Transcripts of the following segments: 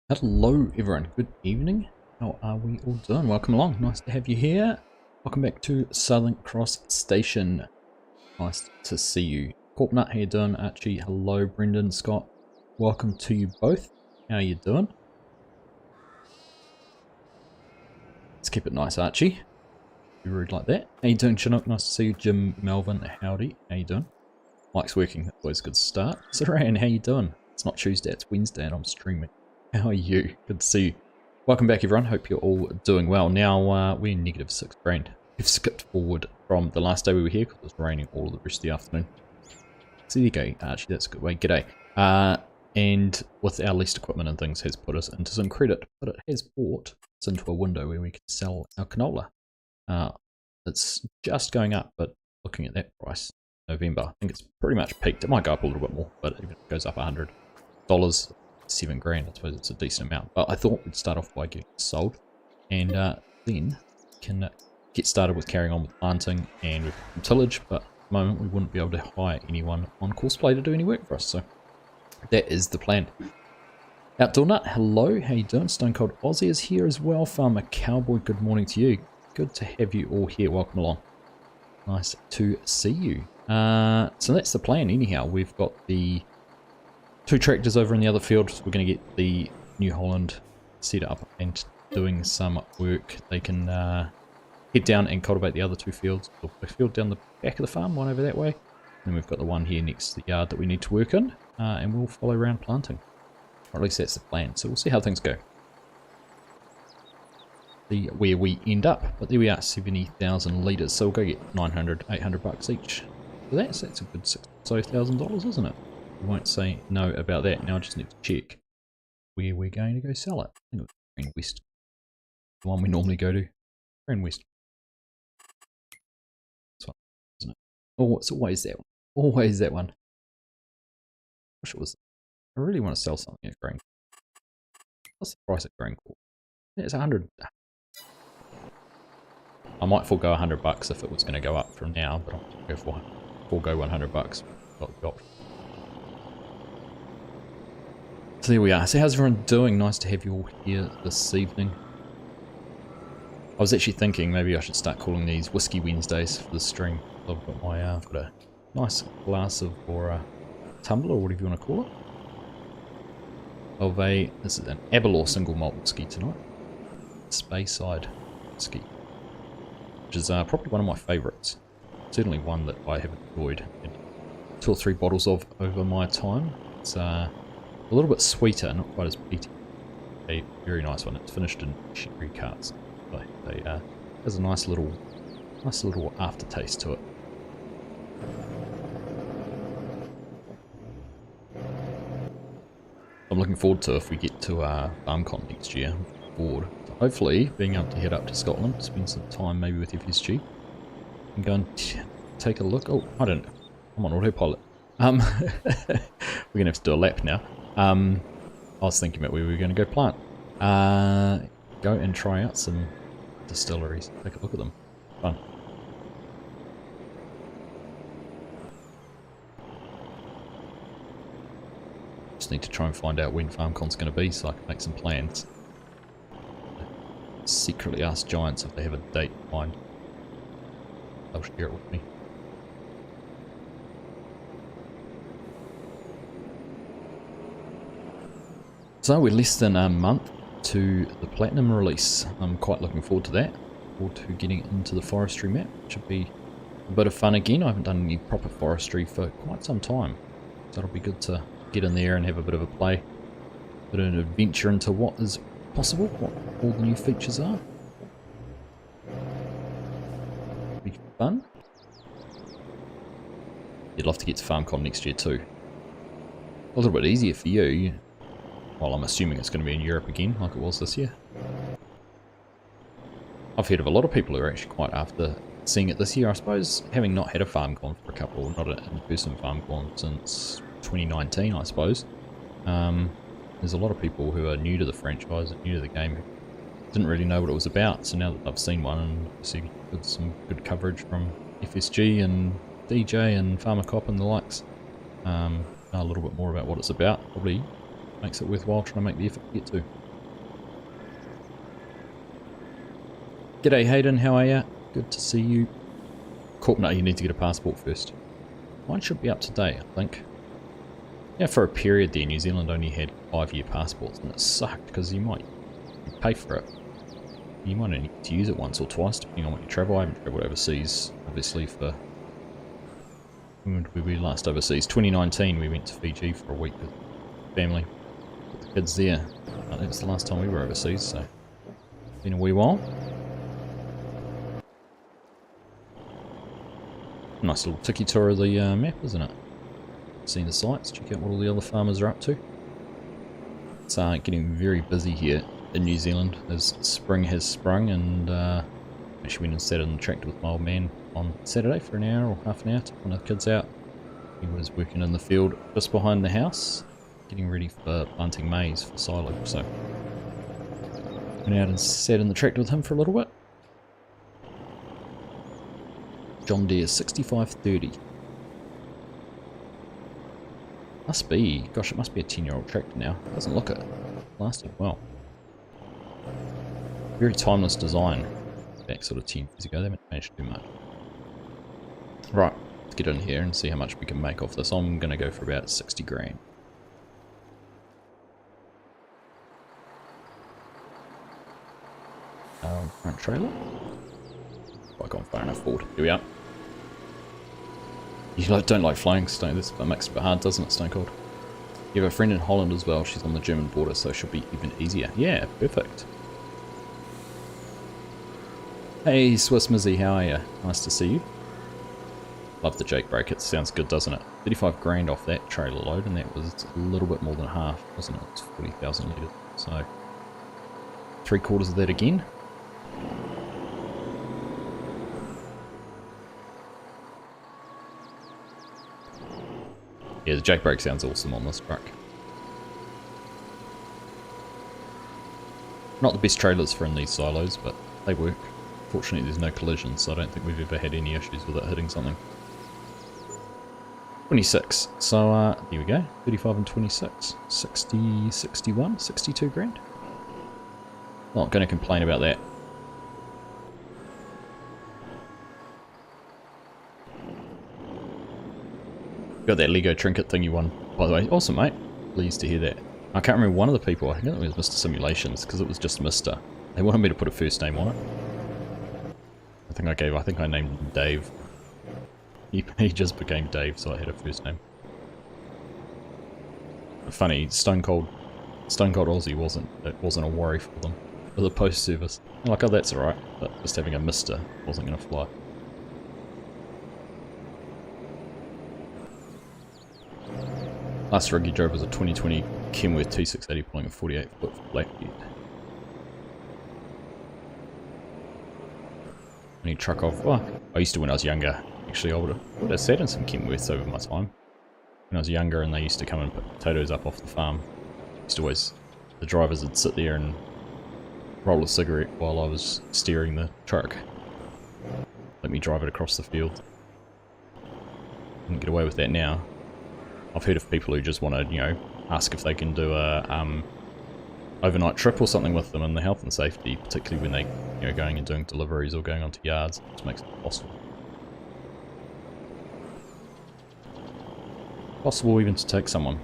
Hello everyone, good evening. How are we all doing? Welcome along, nice to have you here. Welcome back to Southern Cross Station. Nice to see you. Corpnut, how you doing? Archie, hello. Brendan, Scott, welcome to you both. How are you doing? Let's keep it nice, Archie. Be rude like that. How you doing, Chinook? Nice to see you. Jim, Melvin, howdy. How you doing? Mike's working, that's always a good start. Saran, how you doing? It's not Tuesday, it's Wednesday and I'm streaming. How are you? Good to see you. Welcome back everyone, hope you're all doing well. Now we're negative 6 grand. We've skipped forward from the last day we were here because it was raining all of the rest of the afternoon. So there you go, Archie, that's a good way. G'day. And with our leased equipment and things has put us into some credit, but it has brought us into a window where we can sell our canola. It's just going up, but looking at that price, November, I think it's pretty much peaked. It might go up a little bit more, but if it goes up $100, 7 grand, I suppose it's a decent amount. But I thought we'd start off by getting it sold, and then can get started with carrying on with planting and with tillage. But at the moment we wouldn't be able to hire anyone on Courseplay to do any work for us, so that is the plan. Outdoor Nut, hello, how you doing? Stone Cold Aussie is here as well. Farmer Cowboy, good morning to you. Good to have you all here. Welcome along. Nice to see you. So that's the plan anyhow. We've got the 2 tractors over in the other field. We're going to get the New Holland set up and doing some work. They can head down and cultivate the other 2 fields. A field down the back of the farm, one over that way. And we've got the one here next to the yard that we need to work in. And we'll follow around planting. Or at least that's the plan. So we'll see how things go. See where we end up. But there we are, 70,000 litres. So we'll go get 900, 800 bucks each. So that's a good $6,000, isn't it? We won't say no about that. Now I just need to check where we're going to go sell it. I think it's Grand West. The one we normally go to. Grand West. This one, isn't it? Oh, it's always that one. Always that one. Wish it was. I really want to sell something at Grand. What's the price at Grand Court? Yeah, it's 100. I might forego 100 bucks if it was going to go up from now, but I'll go forego 100 bucks. Got the option. So there we are. So how's everyone doing? Nice to have you all here this evening. I was actually thinking maybe I should start calling these Whiskey Wednesdays for the stream. I've got a nice glass of, or a tumbler, or whatever you want to call it, of this is an Aberlour single malt whiskey tonight. Speyside whiskey, which is probably one of my favourites. Certainly one that I have enjoyed. Had 2 or 3 bottles of over my time. It's a little bit sweeter, not quite as peaty. A very nice one. It's finished in sherry carts. It has a nice little aftertaste to it. I'm looking forward to if we get to FarmCon next year. Board. So hopefully being able to head up to Scotland, spend some time maybe with FSG, and go and take a look. Oh, I don't know. I'm on autopilot. We're gonna have to do a lap now. I was thinking about where we were going to go plant. Go and try out some distilleries. Take a look at them. Fun. Just need to try and find out when FarmCon's going to be so I can make some plans. Secretly ask Giants if they have a date in mind. They'll share it with me. So we're less than a month to the Platinum release. I'm quite looking forward to that. Forward to getting into the forestry map, which should be a bit of fun again. I haven't done any proper forestry for quite some time. So it'll be good to get in there and have a bit of a play. A bit of an adventure into what is possible, what all the new features are. Be fun. You'd love to get to FarmCon next year too. A little bit easier for you. Well, I'm assuming it's going to be in Europe again, like it was this year. I've heard of a lot of people who are actually quite after seeing it this year. I suppose, having not had a FarmCon for a couple, not an in-person FarmCon since 2019, I suppose. There's a lot of people who are new to the franchise, new to the game, who didn't really know what it was about. So now that I've seen one, and see some good coverage from FSG and DJ and Farmer Cop and the likes, know a little bit more about what it's about, probably makes it worthwhile trying to make the effort to get to. G'day Hayden, how are ya? Good to see you. No, you need to get a passport first. Mine should be up to date, I think. Yeah, for a period there, New Zealand only had 5-year passports, and it sucked because you pay for it. You might only need to use it once or twice, depending on what you travel. I haven't travelled overseas, obviously, for... When did we be last overseas? 2019, we went to Fiji for a week with family. With the kids there. I think it's the last time we were overseas, so... It's been a wee while. Nice little tiki tour of the map, isn't it? Seeing the sights, check out what all the other farmers are up to. It's getting very busy here in New Zealand as spring has sprung, and actually went and sat in the tractor with my old man on Saturday for an hour or half an hour, took one of the kids out. He was working in the field just behind the house, getting ready for planting maize for silo, so went out and sat in the tractor with him for a little bit. John Deere 6530. Must be, gosh, it must be a 10-year-old tractor now. Doesn't look it. Lasting well. Very timeless design. Back sort of 10 years ago, they haven't changed too much. Right, let's get in here and see how much we can make off this. I'm going to go for about 60 grand. Front trailer. I can't far enough forward. Here we are. You don't like flying, Stone. This makes it a bit hard, doesn't it, Stone Cold? You have a friend in Holland as well. She's on the German border, so she'll be even easier. Yeah, perfect. Hey, Swiss Mizzy, how are you? Nice to see you. Love the Jake brake. It sounds good, doesn't it? 35 grand off that trailer load, and that was a little bit more than half, wasn't it? It's 40,000 litres. So, 3/4 of that again. Yeah, the Jake brake sounds awesome on this truck. Not the best trailers for in these silos, but they work. Fortunately, there's no collisions, so I don't think we've ever had any issues with it hitting something. 26. So, here we go. 35 and 26. 60, 61, 62 grand. Not going to complain about that. Got that Lego trinket thing you won, by the way. Awesome, mate. Pleased to hear that. I can't remember one of the people. I think it was Mr. Simulations, because it was just Mr. They wanted me to put a first name on it. I think I named him Dave. He just became Dave, so I had a first name. Funny, Stone Cold Aussie wasn't a worry for them. For the post service. I'm like, oh, that's alright, but just having a Mr. wasn't going to fly. Last rig you drove was a 2020 Kenworth T680 pulling a 48-foot flatbed. Any truck off. Well, I used to when I was younger. Actually, I would have sat in some Kenworths over my time. When I was younger and they used to come and put potatoes up off the farm. Used to always, the drivers would sit there and roll a cigarette while I was steering the truck. Let me drive it across the field. Couldn't get away with that now. I've heard of people who just want to, you know, ask if they can do a overnight trip or something with them in the health and safety, particularly when they, you know, going and doing deliveries or going onto yards, which makes it possible. Possible even to take someone.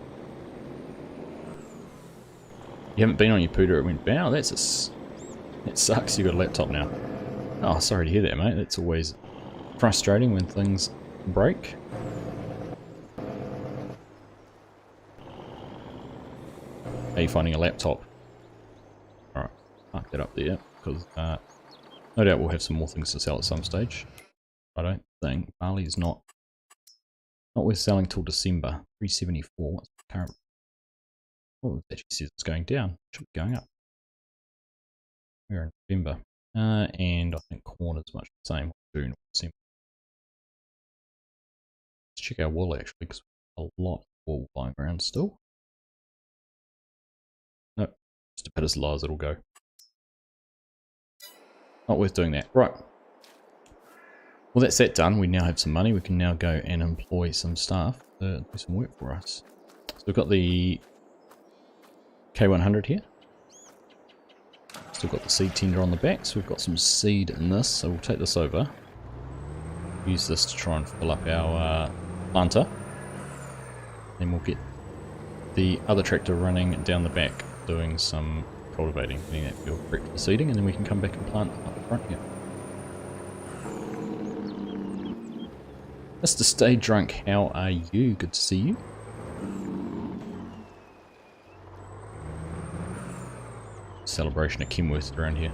You haven't been on your pooter, it went, wow, that sucks, you got a laptop now. Oh, sorry to hear that, mate. That's always frustrating when things break. How are you finding a laptop? Alright, park that up there, because no doubt we'll have some more things to sell at some stage. I don't think. Barley's not worth selling till December. 374, what's the current? Oh, it actually says it's going down. It should be going up. We're in November. And I think corn is much the same. June or December. Let's check our wool actually, because we have a lot of wool lying around still. No, just about as low as it'll go. Not worth doing that. Right. Well, that's that done. We now have some money. We can now go and employ some staff to do some work for us. So we've got the K100 here. Still got the seed tender on the back, so we've got some seed in this, so we'll take this over. Use this to try and fill up our planter. Then we'll get the other tractor running down the back, doing some cultivating, getting that field prepped for seeding, and then we can come back and plant up the front here. Mr. Stay Drunk, how are you? Good to see you. Celebration of Kenworth around here.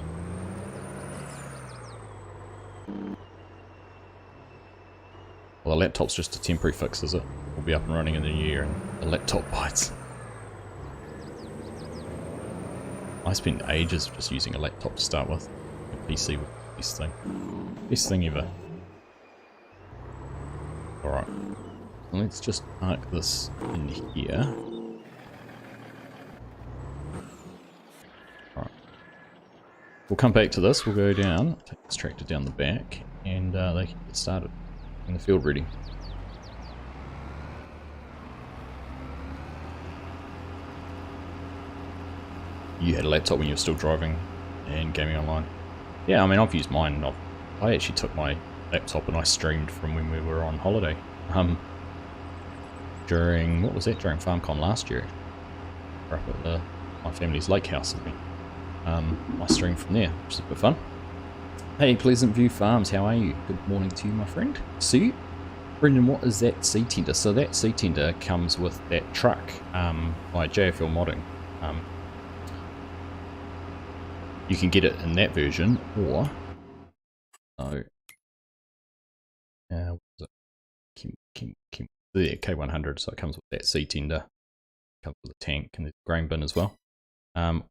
Well, the laptop's just a temporary fix, is it? We'll be up and running in a year and the laptop bites. I spent ages just using a laptop to start with. A PC was the best thing. Best thing ever. Alright. Let's just park this in here. Alright. We'll come back to this. We'll go down, take this tractor down the back, and they can get started. In the field ready. You had a laptop when you were still driving and gaming online? Yeah, I mean, I've used mine. I actually took my laptop and I streamed from when we were on holiday. During, what was that? During FarmCon last year. Up at my family's lake house, I think. I streamed from there, which is a bit fun. Hey, Pleasant View Farms, how are you? Good morning to you, my friend. See you. Brendan, what is that seed tender? So that seed tender comes with that truck by JFL Modding. You can get it in that version, or what was it? The K100, so it comes with that seed tender. Comes with a tank and the grain bin as well.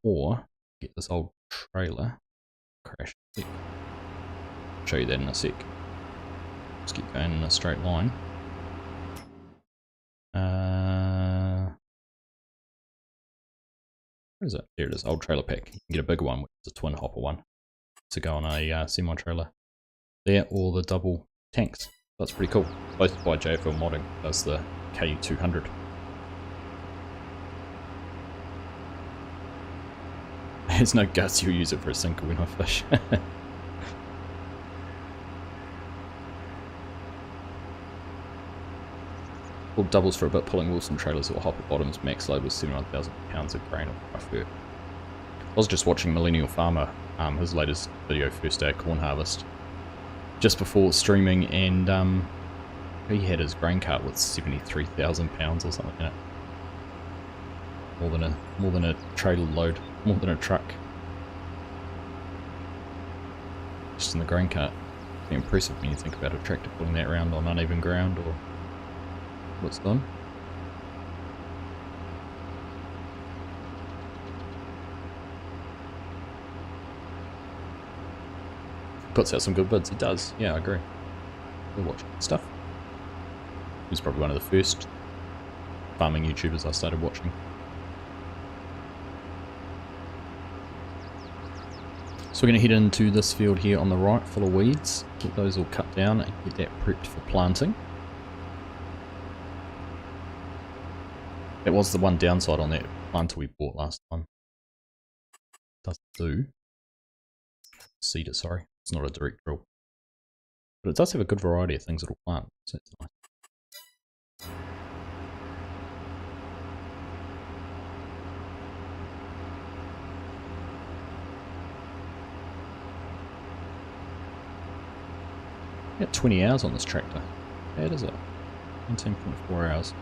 Or get this old trailer. Crash. Show you that in a sec. Just keep going in a straight line. Where is it? There it is, old trailer pack. You can get a bigger one, which is a twin hopper one, to go on a semi-trailer. There, or the double tanks. That's pretty cool. Both by JFL Modding, does the KU200. There's no guts, you'll use it for a sinker when I fish. Doubles for a bit, pulling Wilson trailers or hopper bottoms. Max load was 71,000 pounds of grain or fur. I was just watching Millennial Farmer, his latest video, first day of corn harvest, just before streaming, and he had his grain cart with 73,000 pounds or something in it. More than a trailer load, more than a truck. Just in the grain cart. Pretty impressive when you think about a tractor pulling that around on uneven ground or what's done. Puts out some good bids, it does. Yeah, I agree. We'll watch stuff. He was probably one of the first farming YouTubers I started watching. So we're going to head into this field here on the right, full of weeds. Get those all cut down and get that prepped for planting. That was the one downside on that planter we bought last time. Doesn't do. Seeder, sorry. It's not a direct drill. But it does have a good variety of things it'll plant, so it's nice. Got 20 hours on this tractor. How bad is it? 19.4 hours.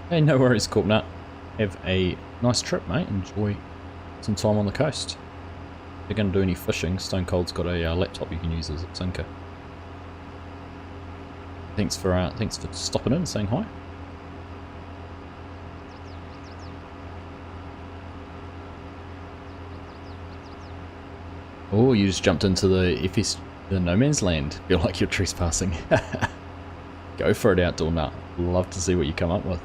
Hey, no worries, Corpnut. Have a nice trip, mate. Enjoy some time on the coast. If you're going to do any fishing, Stone Cold's got a laptop you can use as a sinker. Thanks for stopping in and saying hi. Oh, you just jumped into the No Man's Land. Feel like you're trespassing. Go for it, Outdoor Nut. Love to see what you come up with.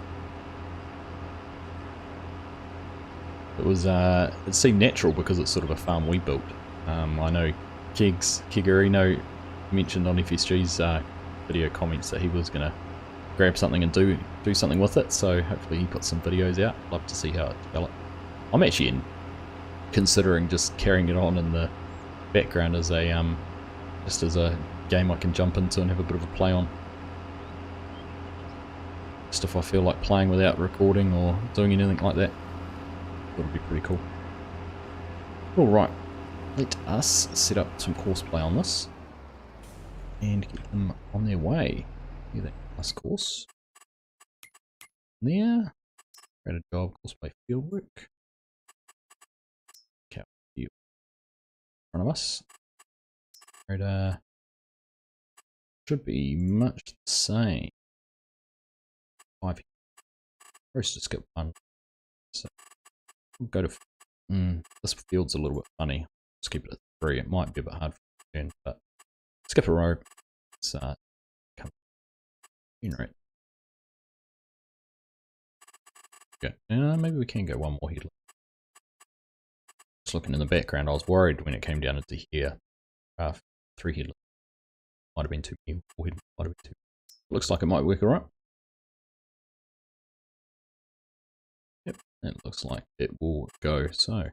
It was it seemed natural because it's sort of a farm we built. I know Kegarino mentioned on FSG's video comments that he was going to grab something and do something with it. So hopefully he puts some videos out. Love to see how it develops. I'm actually considering just carrying it on in the background as a just as a game I can jump into and have a bit of a play on. Just if I feel like playing without recording or doing anything like that. That would be pretty cool. Alright, let us set up some Courseplay on this and get them on their way. Hear that plus course. There. Create a job, Courseplay fieldwork. Okay, in front of us. Create should be much the same. 5 here. First, just skip 1. So we'll go to this field's a little bit funny. Just keep it at 3. It might be a bit hard for you to turn, but skip a row. Let's come generate. Okay, maybe we can go one more here. Just looking in the background, I was worried when it came down into here. 3 headless. Might have been too many. 4 headless might have been too many. Looks like it might work alright. Yep, it looks like it will go. So,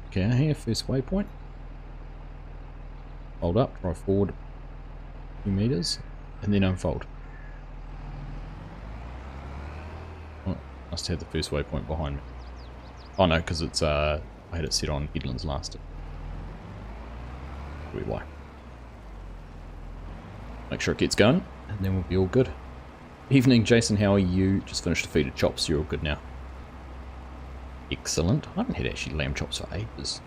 okay, here, first waypoint. Hold up, drive forward a few meters, and then unfold. Oh, must have the first waypoint behind me. Oh no, because it's I had it set on headlands last. Probably why. Make sure it gets going, and then we'll be all good. Evening, Jason, how are you? Just finished a feed of chops, you're all good now. Excellent. I haven't had actually lamb chops for ages.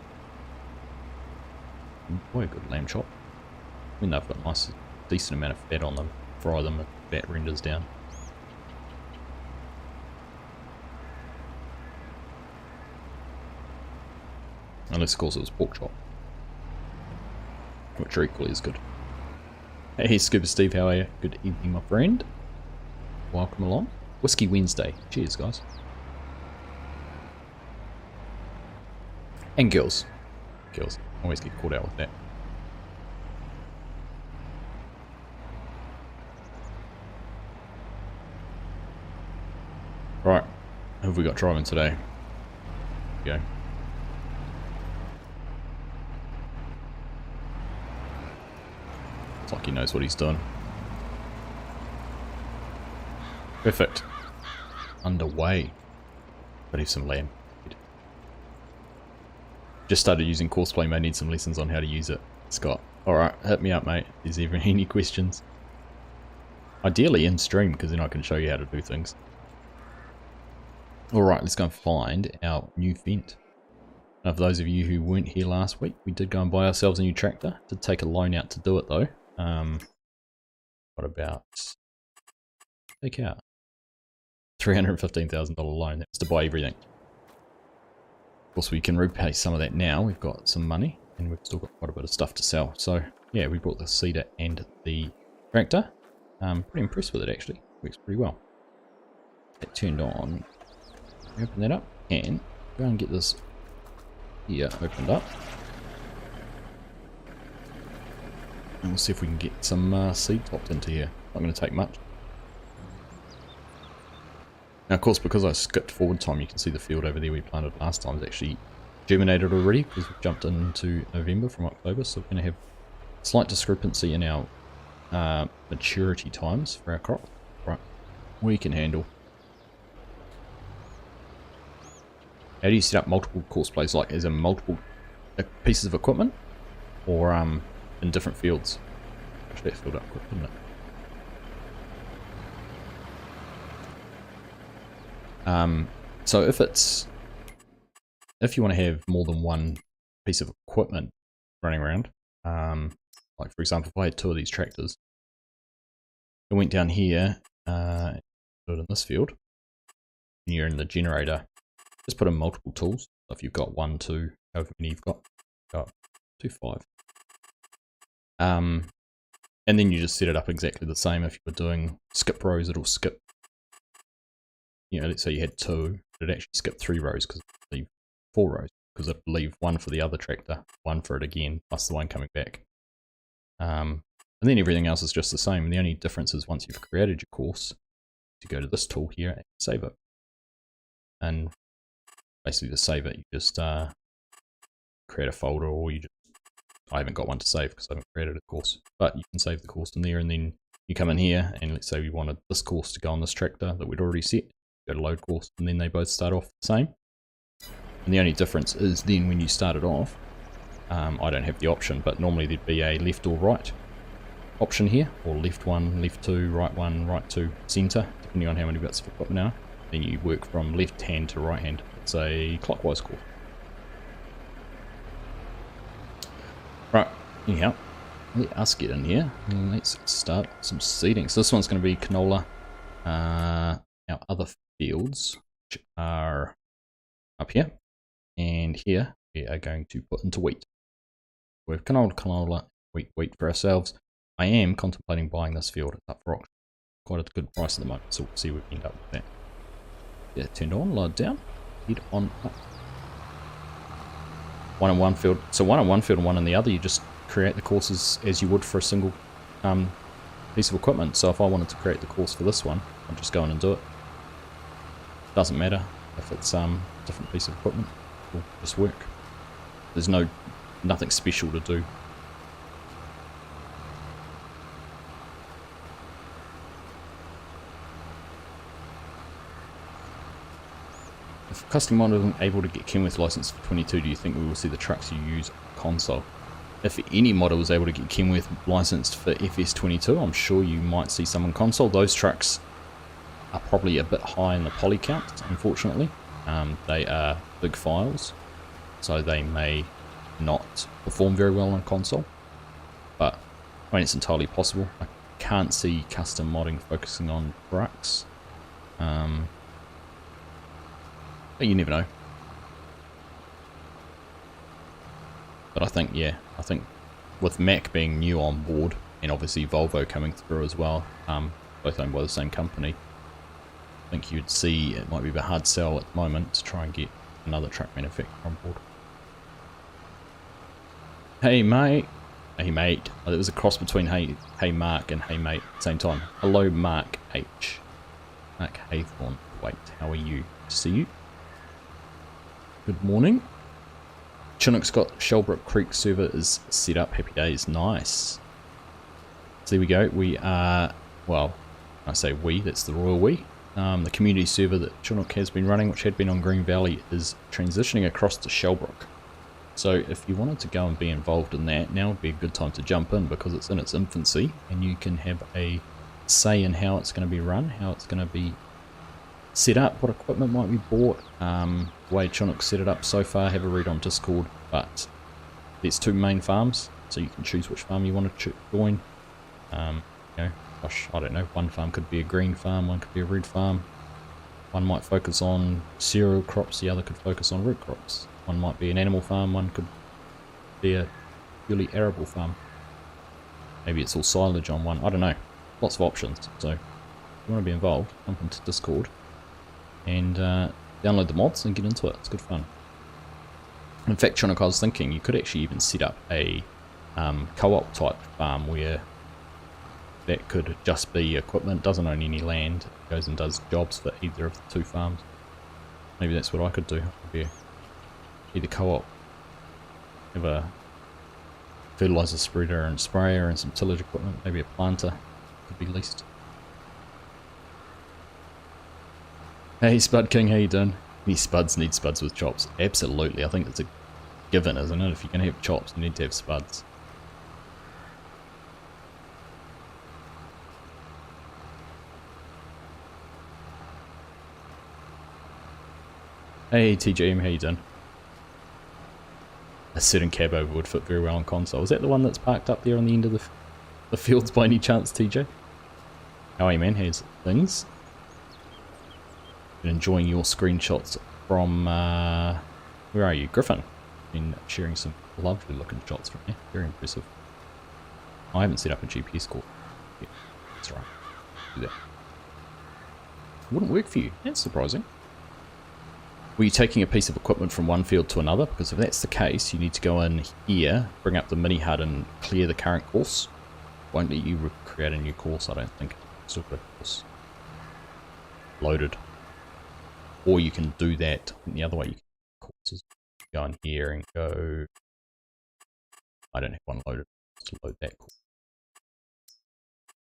Boy, a good lamb chop. I mean, they've got a nice, decent amount of fat on them. Fry them and fat renders down. Unless, of course, it was pork chop. Which are equally as good. Hey, Scuba Steve, how are you? Good evening, my friend. Welcome along. Whiskey Wednesday. Cheers, guys. And girls. Girls. Always get caught out with that. Right. Who have we got driving today? Here we go. It's like he knows what he's done. Perfect. Underway. But have some lamb. Just started using Courseplay, may need some lessons on how to use it. Scott. Alright, hit me up, mate. If there's ever any questions. Ideally in stream, because then I can show you how to do things. Alright, let's go and find our new vent. Now, for those of you who weren't here last week, we did go and buy ourselves a new tractor. Did take a loan out to do it though. What about... Take out. $315,000 loan. That's to buy everything. Of course, we can repay some of that now. We've got some money and we've still got quite a bit of stuff to sell. So yeah, we bought the seeder and the tractor. Pretty impressed with it actually. Works pretty well. It turned on. Open that up and go and get this here opened up. And we'll see if we can get some seed topped into here. Not going to take much. Now, of course, because I skipped forward time, you can see the field over there we planted last time is actually germinated already because we've jumped into November from October. So we're going to have a slight discrepancy in our maturity times for our crop. Right, we can handle. How do you set up multiple Courseplays? Like, is it multiple pieces of equipment or in different fields? Actually, that filled up quick, didn't it? So if you want to have more than one piece of equipment running around, like for example, if I had 2 of these tractors, I went down here, put it in this field, and you're in the generator, just put in multiple tools. So if you've got 1, 2, however many you've got, 2, 5. And then you just set it up exactly the same. If you were doing skip rows, it'll skip. You know, let's say you had 2, it'd actually skip 3 rows because it'd leave 4 rows because it'd leave 1 for the other tractor, 1 for it again, plus the one coming back. And then everything else is just the same. And the only difference is once you've created your course, you go to this tool here and save it. And basically to save it, you just create a folder, or you just, I haven't got one to save because I haven't created a course, but you can save the course in there, and then you come in here and let's say we wanted this course to go on this tractor that we'd already set, go to load course, and then they both start off the same. And the only difference is then when you start it off, I don't have the option, but normally there'd be a left or right option here, or left 1, left 2, right 1, right 2, center, depending on how many bits of equipment are. Then you work from left hand to right hand. It's a clockwise course. Right, anyhow, let us get in here and let's start some seeding. So this one's going to be canola. Our other fields, which are up here, and here we are going to put into wheat. We have canola, wheat for ourselves. I am contemplating buying this field. It's up for auction. Quite a good price at the moment, so we'll see what we end up with that. Yeah, turned on, load down, head on up. One in one field, so one in one field and one in the other. You just create the courses as you would for a single piece of equipment. So if I wanted to create the course for this one, I'll just go in and do it. Doesn't matter if it's different piece of equipment, it'll just work. There's nothing special to do. If custom mod isn't able to get Kenworth license for 22, do you think we will see the trucks you use on console? If any modder was able to get Kenworth licensed for FS22, I'm sure you might see some on console. Those trucks are probably a bit high in the poly count, unfortunately. They are big files, so they may not perform very well on console. But I mean, it's entirely possible. I can't see custom modding focusing on trucks. But you never know. But I think, yeah, with Mac being new on board, and obviously Volvo coming through as well, both owned by the same company, I think you'd see it might be a hard sell at the moment to try and get another truck manufacturer on board. Hey mate. Hey mate. Oh, there was a cross between hey Mark and hey mate at the same time. Hello Mark H. Mark Haythorne. Wait, how are you? See you. Good morning. Chinook's got Shellbrook Creek server is set up. Happy days. Nice. So there we go. We are, well, I say we, that's the royal we. The community server that Chinook has been running, which had been on Green Valley, is transitioning across to Shellbrook. So if you wanted to go and be involved in that, now would be a good time to jump in because it's in its infancy and you can have a say in how it's going to be run, how it's going to be set up, what equipment might be bought. The way Chinook set it up so far, have a read on Discord, but there's 2 main farms, so you can choose which farm you want to join. You know, gosh, I don't know, one farm could be a green farm, one could be a red farm. One might focus on cereal crops, the other could focus on root crops. One might be an animal farm, one could be a purely arable farm. Maybe it's all silage on one, I don't know. Lots of options, so if you want to be involved, jump into Discord and download the mods and get into it. It's good fun. In fact, Chinook, I was thinking you could actually even set up a co-op type farm where that could just be equipment, doesn't own any land, goes and does jobs for either of the 2 farms. Maybe that's what I could do. Either co-op, have a fertilizer spreader and sprayer and some tillage equipment, maybe a planter could be leased. Hey Spud King, how you doing? Any spuds need spuds with chops? Absolutely, I think it's a given, isn't it? If you're going to have chops, you need to have spuds. Hey TJM, how you doing? A certain cab over would fit very well on console. Is that the one that's parked up there on the end of the fields by any chance, TJ? How are you, man? How's things? Been enjoying your screenshots from, where are you? Griffin. Been sharing some lovely looking shots from here. Very impressive. I haven't set up a GPS call. Yeah, that's right. Do that. Wouldn't work for you. That's surprising. Were you taking a piece of equipment from one field to another? Because if that's the case, you need to go in here, bring up the mini HUD and clear the current course. won't let you create a new course, I don't think. Still got a course loaded. Or you can do that the other way. You can courses. Go in here and go. I don't have one loaded. Let's load that course.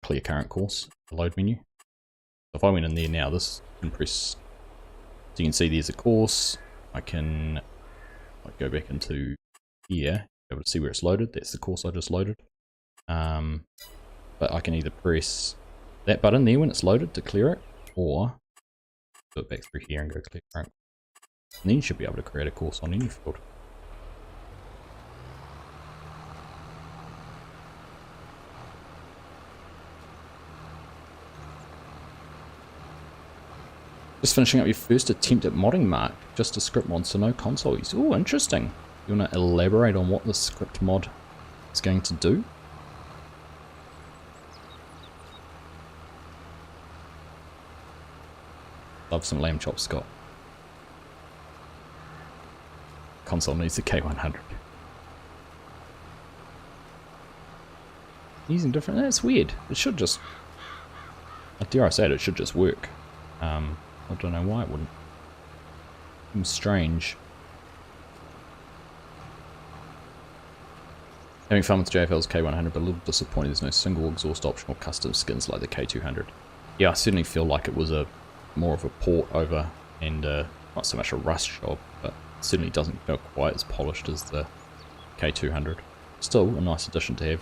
Clear current course, the load menu. So if I went in there now, this can press. So you can see there's a course. I can go back into here, be able to see where it's loaded. That's the course I just loaded. But I can either press that button there when it's loaded to clear it, or do it back through here and go clear current. And then you should be able to create a course on any field. Just finishing up your first attempt at modding, Mark. Just a script mod, so no console use. Oh, interesting. You want to elaborate on what the script mod is going to do? Love some lamb chops, Scott. Console needs a K100. Using different... That's weird. It should just... Dare I say it should just work. I don't know why it wouldn't. Seems strange. Having fun with JFL's K100, but a little disappointed there's no single exhaust option or custom skins like the K200. Yeah, I certainly feel like it was a more of a port over and not so much a rust job, but it certainly doesn't feel quite as polished as the K200. Still a nice addition to have.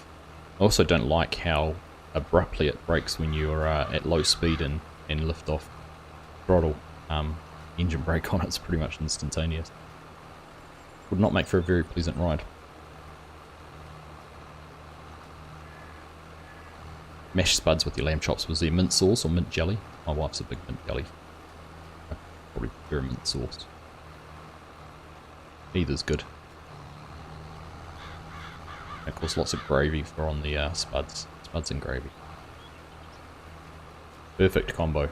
I also don't like how abruptly it brakes when you're at low speed and lift off throttle. Engine brake on it's pretty much instantaneous. Would not make for a very pleasant ride. Mash spuds with your lamb chops. Was there mint sauce or mint jelly? My wife's a big mint jelly. I probably prefer mint sauce. Either's good. And of course, lots of gravy for on the spuds. Spuds and gravy. Perfect combo.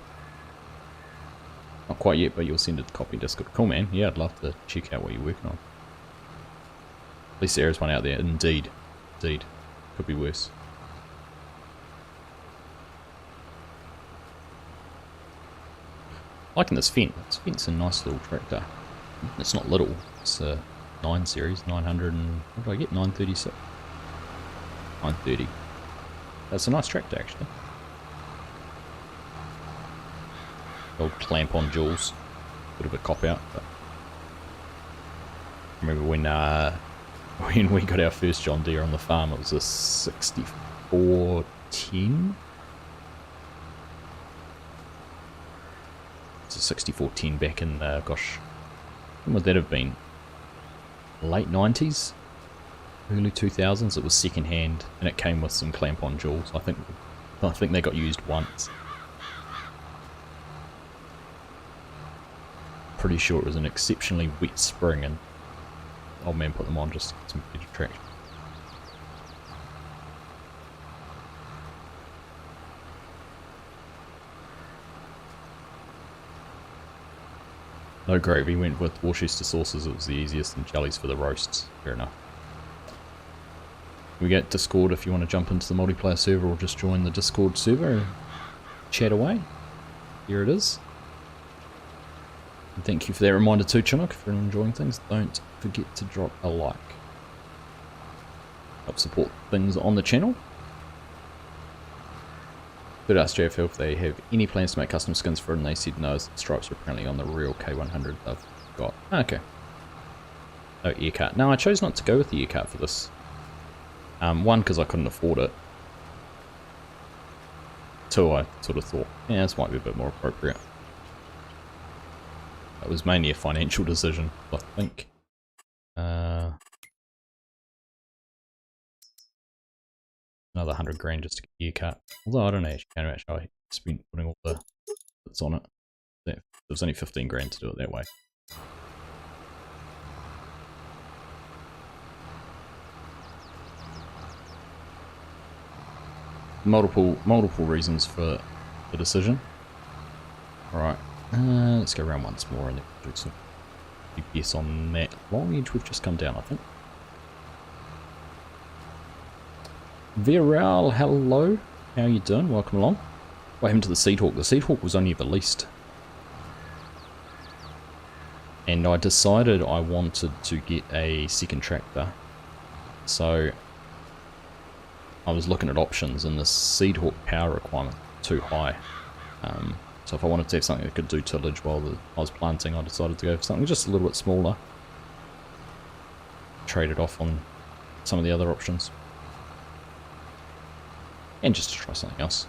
Not quite yet, but you'll send it to copy Discord. Cool, man. Yeah, I'd love to check out what you're working on. At least there is one out there. Indeed. Indeed. Could be worse. Liking this Fent. This Fent's a nice little tractor. It's not little. It's a 9 series. 900 and... What did I get? 936. 930. That's a nice tractor, actually. Old clamp on jewels. Bit of a cop out, but I remember when we got our first John Deere on the farm, it was a 6410. It's a 6410 back in gosh, when would that have been? Late 90s, early 2000s. It was second hand, and it came with some clamp on jewels. I think they got used once. Pretty sure it was an exceptionally wet spring and old man put them on just to get some better traction. No gravy, went with Worcester sauces, it was the easiest, and jellies for the roasts. Fair enough. We get Discord if you want to jump into the multiplayer server, or just join the Discord server and chat away. Here it is. And thank you for that reminder too, Chinook. If you're enjoying things, don't forget to drop a like. Help support things on the channel. Did ask JFL if they have any plans to make custom skins for it, and they said no, as the stripes are apparently on the real K100 they've got. Okay. No ear cut. No, I chose not to go with the ear cut for this. One, because I couldn't afford it. Two, I sort of thought, yeah, this might be a bit more appropriate. It was mainly a financial decision, I think. Another 100 grand just to get the ear cut. Although I don't know how much I spent putting all the bits on it. It was only 15 grand to do it that way. Multiple reasons for the decision. Alright, let's go around once more and do some GPS on that long edge we've just come down, I think. Viral, hello. How you doing? Welcome along. What happened to the Seedhawk? The Seedhawk was only released. And I decided I wanted to get a second tractor. So I was looking at options and the Seedhawk power requirement was too high. So if I wanted to have something that could do tillage while I was planting, I decided to go for something just a little bit smaller. Trade it off on some of the other options. And just to try something else.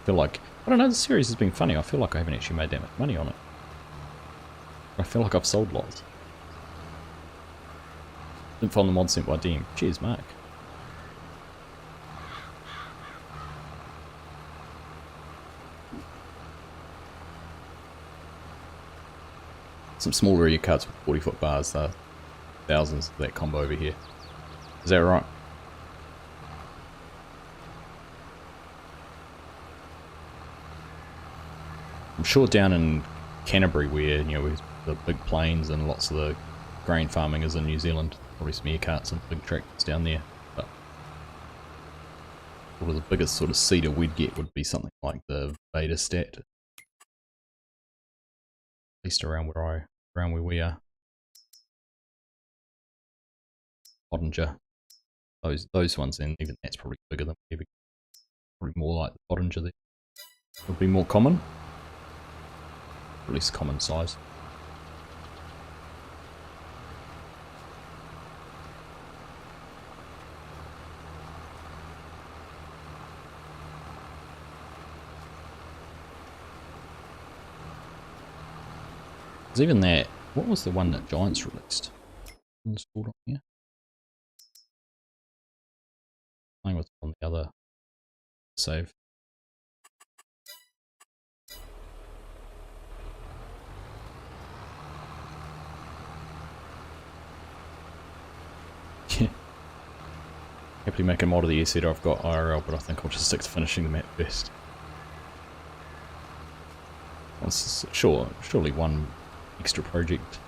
I feel like, I don't know, the series has been funny. I feel like I haven't actually made that much money on it. I feel like I've sold lots. Info on the mod sent by DM. Cheers, Mark. Some small rear cuts with 40-foot bars. Thousands of that combo over here. Is that right? I'm sure down in Canterbury where, you know, with the big plains and lots of the grain farming is in New Zealand, probably some air carts and big tractors down there. But one of the biggest sort of cedar we'd get would be something like the Beta Stat. At least around where we are. Pottinger. Those ones, and even that's probably bigger than we ever. Probably more like the Pottinger there. Would be more common. Or at least common size. Because even that, what was the one that Giants released? Installed on here. Playing with on the other save. Yeah. Happily make a mod of the ESETA. I've got IRL, but I think I'll just stick to finishing the map first. Surely one extra project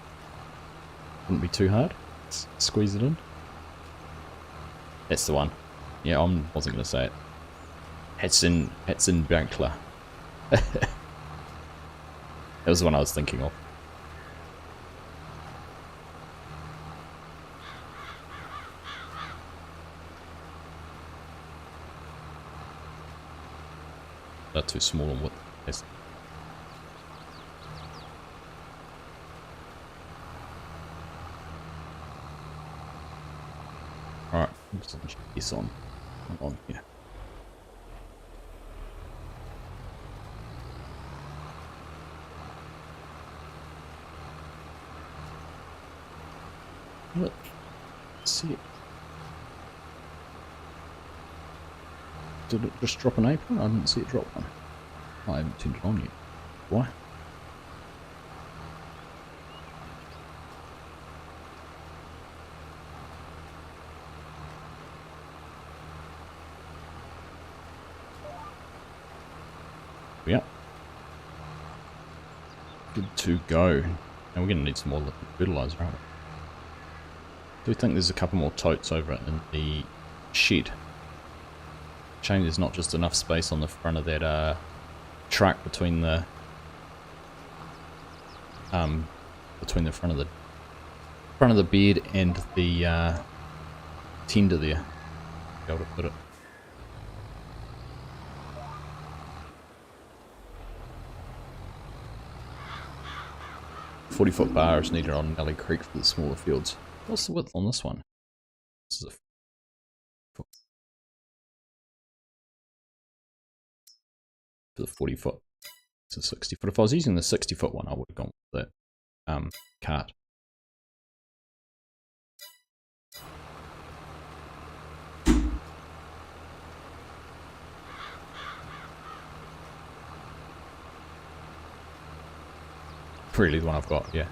wouldn't be too hard. Let's squeeze it in. That's the one. Yeah, I wasn't going to say it. Hetson Bankler. That was the one I was thinking of. They're too small and width. Yes. Alright, I'm just going to check this on here. Let's see it. Did it just drop an apron? I didn't see it drop one. I haven't turned it on yet. Why? Yep. Good to go. And we're going to need some more liquid fertilizer, aren't we? Do we think there's a couple more totes over in the shed? Shame there's not just enough space on the front of that truck between the front of the bed and the tender there. Be able to put it. "40-foot bar is needed on Nelly Creek for the smaller fields." What's the width on this one? This is a foot. For the 40-foot. It's a 60-foot. If I was using the 60-foot one, I would have gone with that cart. Really, the one I've got, yeah.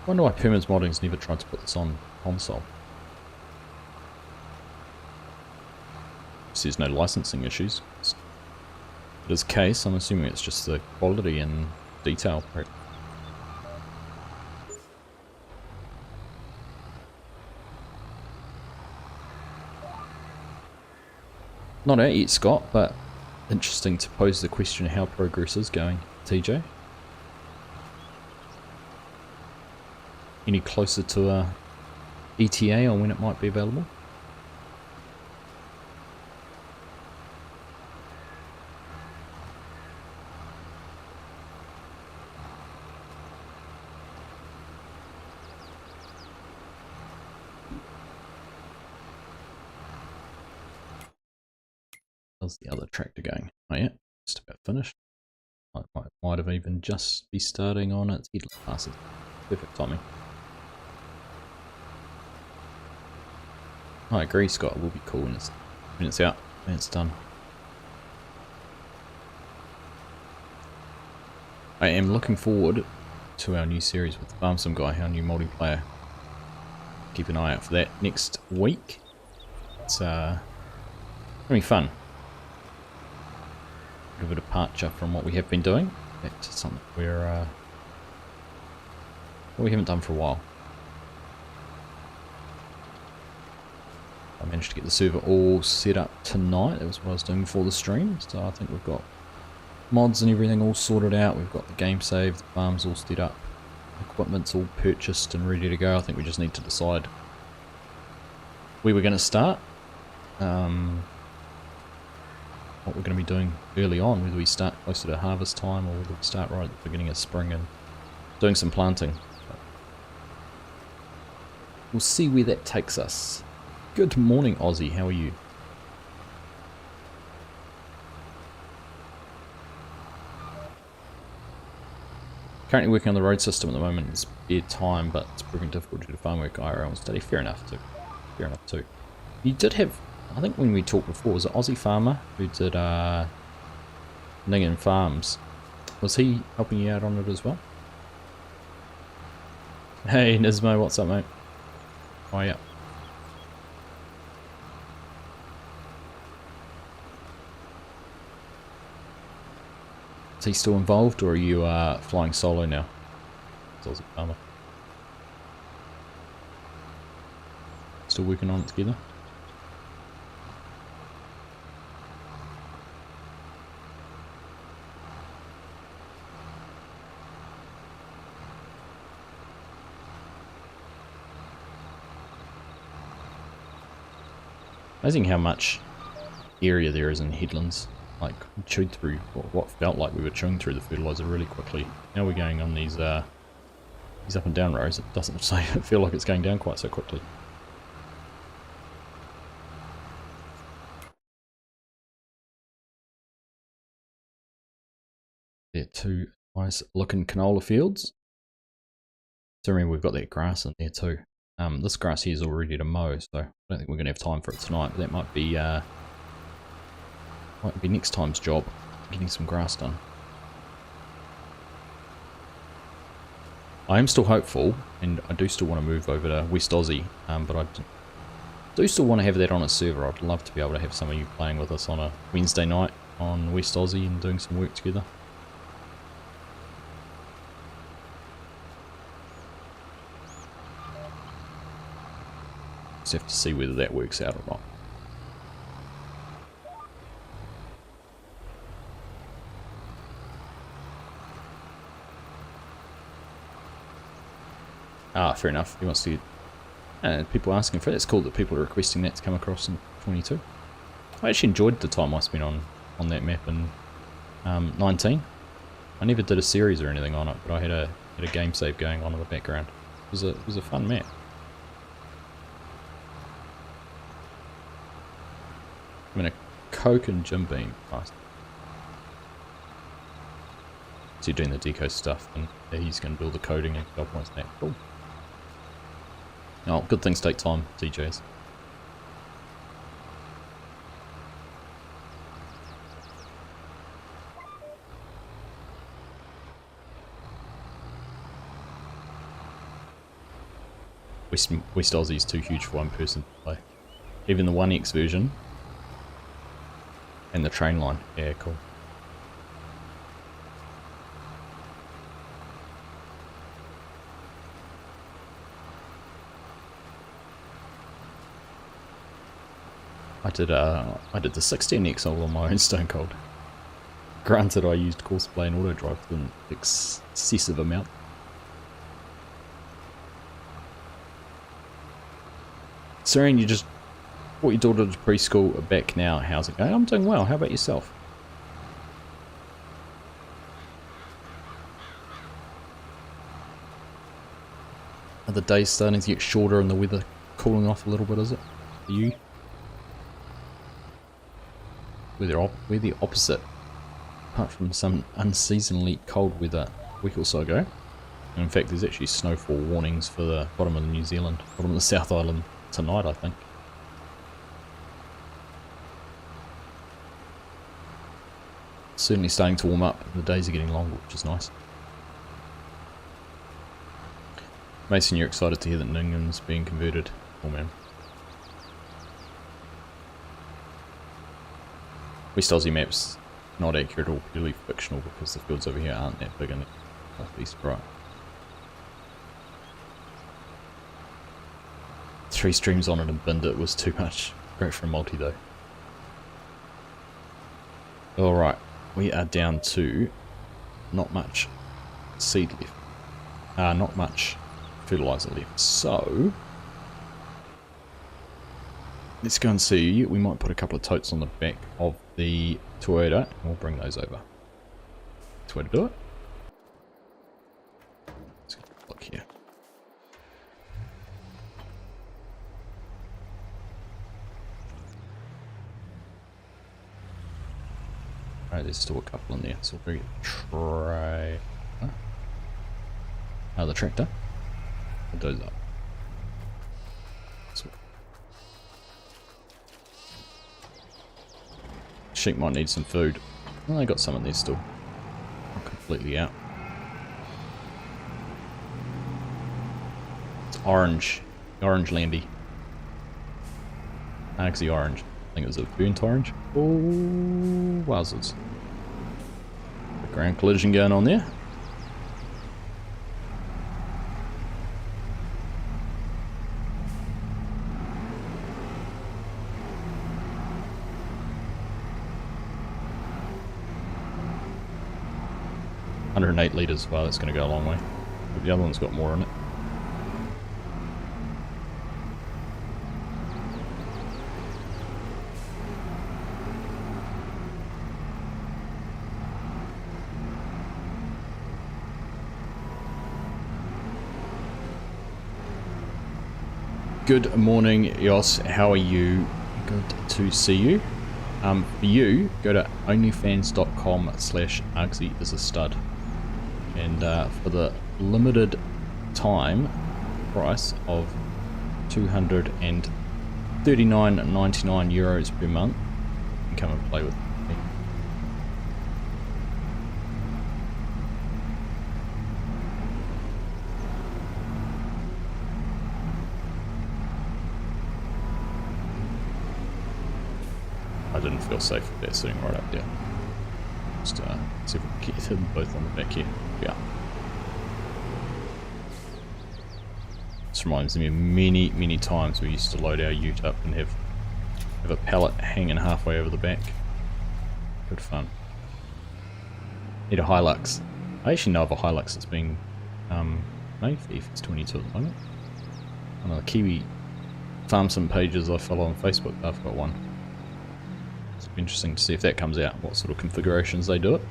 I wonder why Perman's Modding's never tried to put this on console. There's no licensing issues. In this case, I'm assuming it's just the quality and detail. Not out yet, Scott, but interesting to pose the question how progress is going, TJ. Any closer to a ETA on when it might be available? How's the other tractor going? Oh yeah, just about finished. Might have even just be starting on its headlight passes. Perfect timing. I agree, Scott. It will be cool when it's out, when it's done. I am looking forward to our new series with the Farm Sim guy, our new multiplayer. Keep an eye out for that next week. It's gonna be fun. Bit of a departure from what we have been doing. Back to something we haven't done for a while. I managed to get the server all set up tonight. That was what I was doing before the stream. So I think we've got mods and everything all sorted out. We've got the game saved, the farms all set up, equipment's all purchased and ready to go. I think we just need to decide where we're going to start. What we're going to be doing early on, whether we start closer to harvest time or whether we start right at the beginning of spring and doing some planting. So we'll see where that takes us. Good morning, Aussie. How are you? Currently working on the road system at the moment. It's bare time, but it's proving difficult due to farm work, IRL and study. Fair enough too. Fair enough too. You did have, I think when we talked before, was it Aussie Farmer who did Ningen Farms? Was he helping you out on it as well? Hey Nismo, what's up, mate? Oh yeah. Is he still involved, or are you flying solo now? It's Aussie Farmer. Still working on it together? Amazing how much area there is in headlands. Like, we chewed through what felt like we were chewing through the fertilizer really quickly. Now we're going on these up and down rows. It doesn't feel like it's going down quite so quickly. There are two nice looking canola fields. So remember, we've got that grass in there too. This grass here is all ready to mow, so I don't think we're going to have time for it tonight, but that might be next time's job, getting some grass done. I am still hopeful, and I do still want to move over to West Aussie, but I do still want to have that on a server. I'd love to be able to have some of you playing with us on a Wednesday night on West Aussie and doing some work together. Just have to see whether that works out or not. Ah, fair enough. He wants to get people asking for it. It's cool that people are requesting that to come across in 22. I actually enjoyed the time I spent on that map in 19. I never did a series or anything on it, but I had a game save going on in the background. It was a fun map. I'm in a Coke and Jim Beam. Nice. So you're doing the deco stuff, and he's going to build the coding and job points that. Cool. Oh, good things take time, TJs. West Aussie's too huge for one person to play. Even the 1X version and the train line. Yeah, cool. I did the 16X on my own Stone Cold. Granted, I used Courseplay and auto drive to an excessive amount. Serene, you just brought your daughter to preschool, back now. How's it going? I'm doing well. How about yourself? Are the days starting to get shorter and the weather cooling off a little bit, is it? For you? We're the opposite. Apart from some unseasonably cold weather a week or so ago. And in fact, there's actually snowfall warnings for the bottom of New Zealand, bottom of the South Island tonight, I think. Certainly starting to warm up. The days are getting longer, which is nice. Mason, you're excited to hear that Ningham's being converted. Oh man. West Aussie maps not accurate or purely fictional because the fields over here aren't that big in the northeast, right? 3 streams on it and binned it was too much. Great for a multi though. Alright, we are down to not much seed left. Not much fertilizer left. So let's go and see. We might put a couple of totes on the back of the Toyota and we'll bring those over. That's the way to do it. Let's get a look here. Alright, there's still a couple in there, so we'll bring the the tractor. Put those up. So sheep might need some food. Well, I got some in there still. Not completely out. It's orange. Orange Landy. Argsy orange. I think it was a burnt orange. Oh, wowzers. Ground collision going on there. $108 litres. Wow, that's going to go a long way. But the other one's got more in it. Good morning, Yos. How are you? Good to see you. For you, go to onlyfans.com/Argsy is a stud. And for the limited time price of €239.99 per month, you can come and play with me. I didn't feel safe with that sitting right up there. Just see if we can get them both on the back here. Yeah. This reminds me of many times we used to load our ute up and have a pallet hanging halfway over the back. Good fun. Need a Hilux. I actually know of a Hilux that's being made for FS22 at the moment. One of the Kiwi farm sim pages I follow on Facebook, I've got one. It's interesting to see if that comes out, what sort of configurations they do it.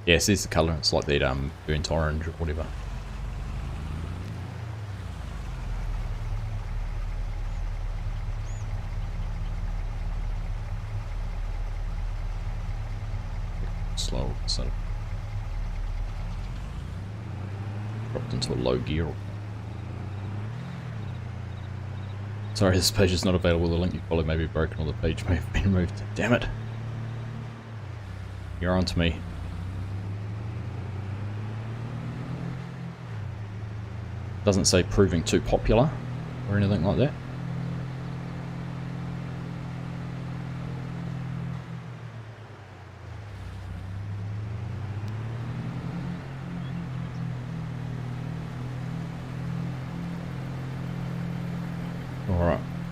Yes, there's the colour, it's like that burnt orange or whatever. Slow, so dropped into a low gear. Sorry, this page is not available. The link you followed may be broken or the page may have been removed. Damn it. You're on to me. Doesn't say proving too popular or anything like that.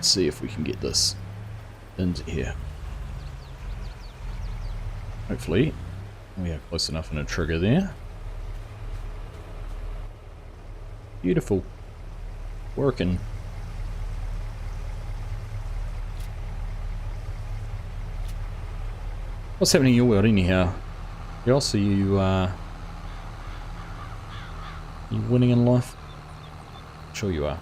Let's see if we can get this into here. Hopefully, we are close enough in a trigger there. Beautiful. Working. What's happening in your world anyhow? Ross, are you winning in life? Sure you are.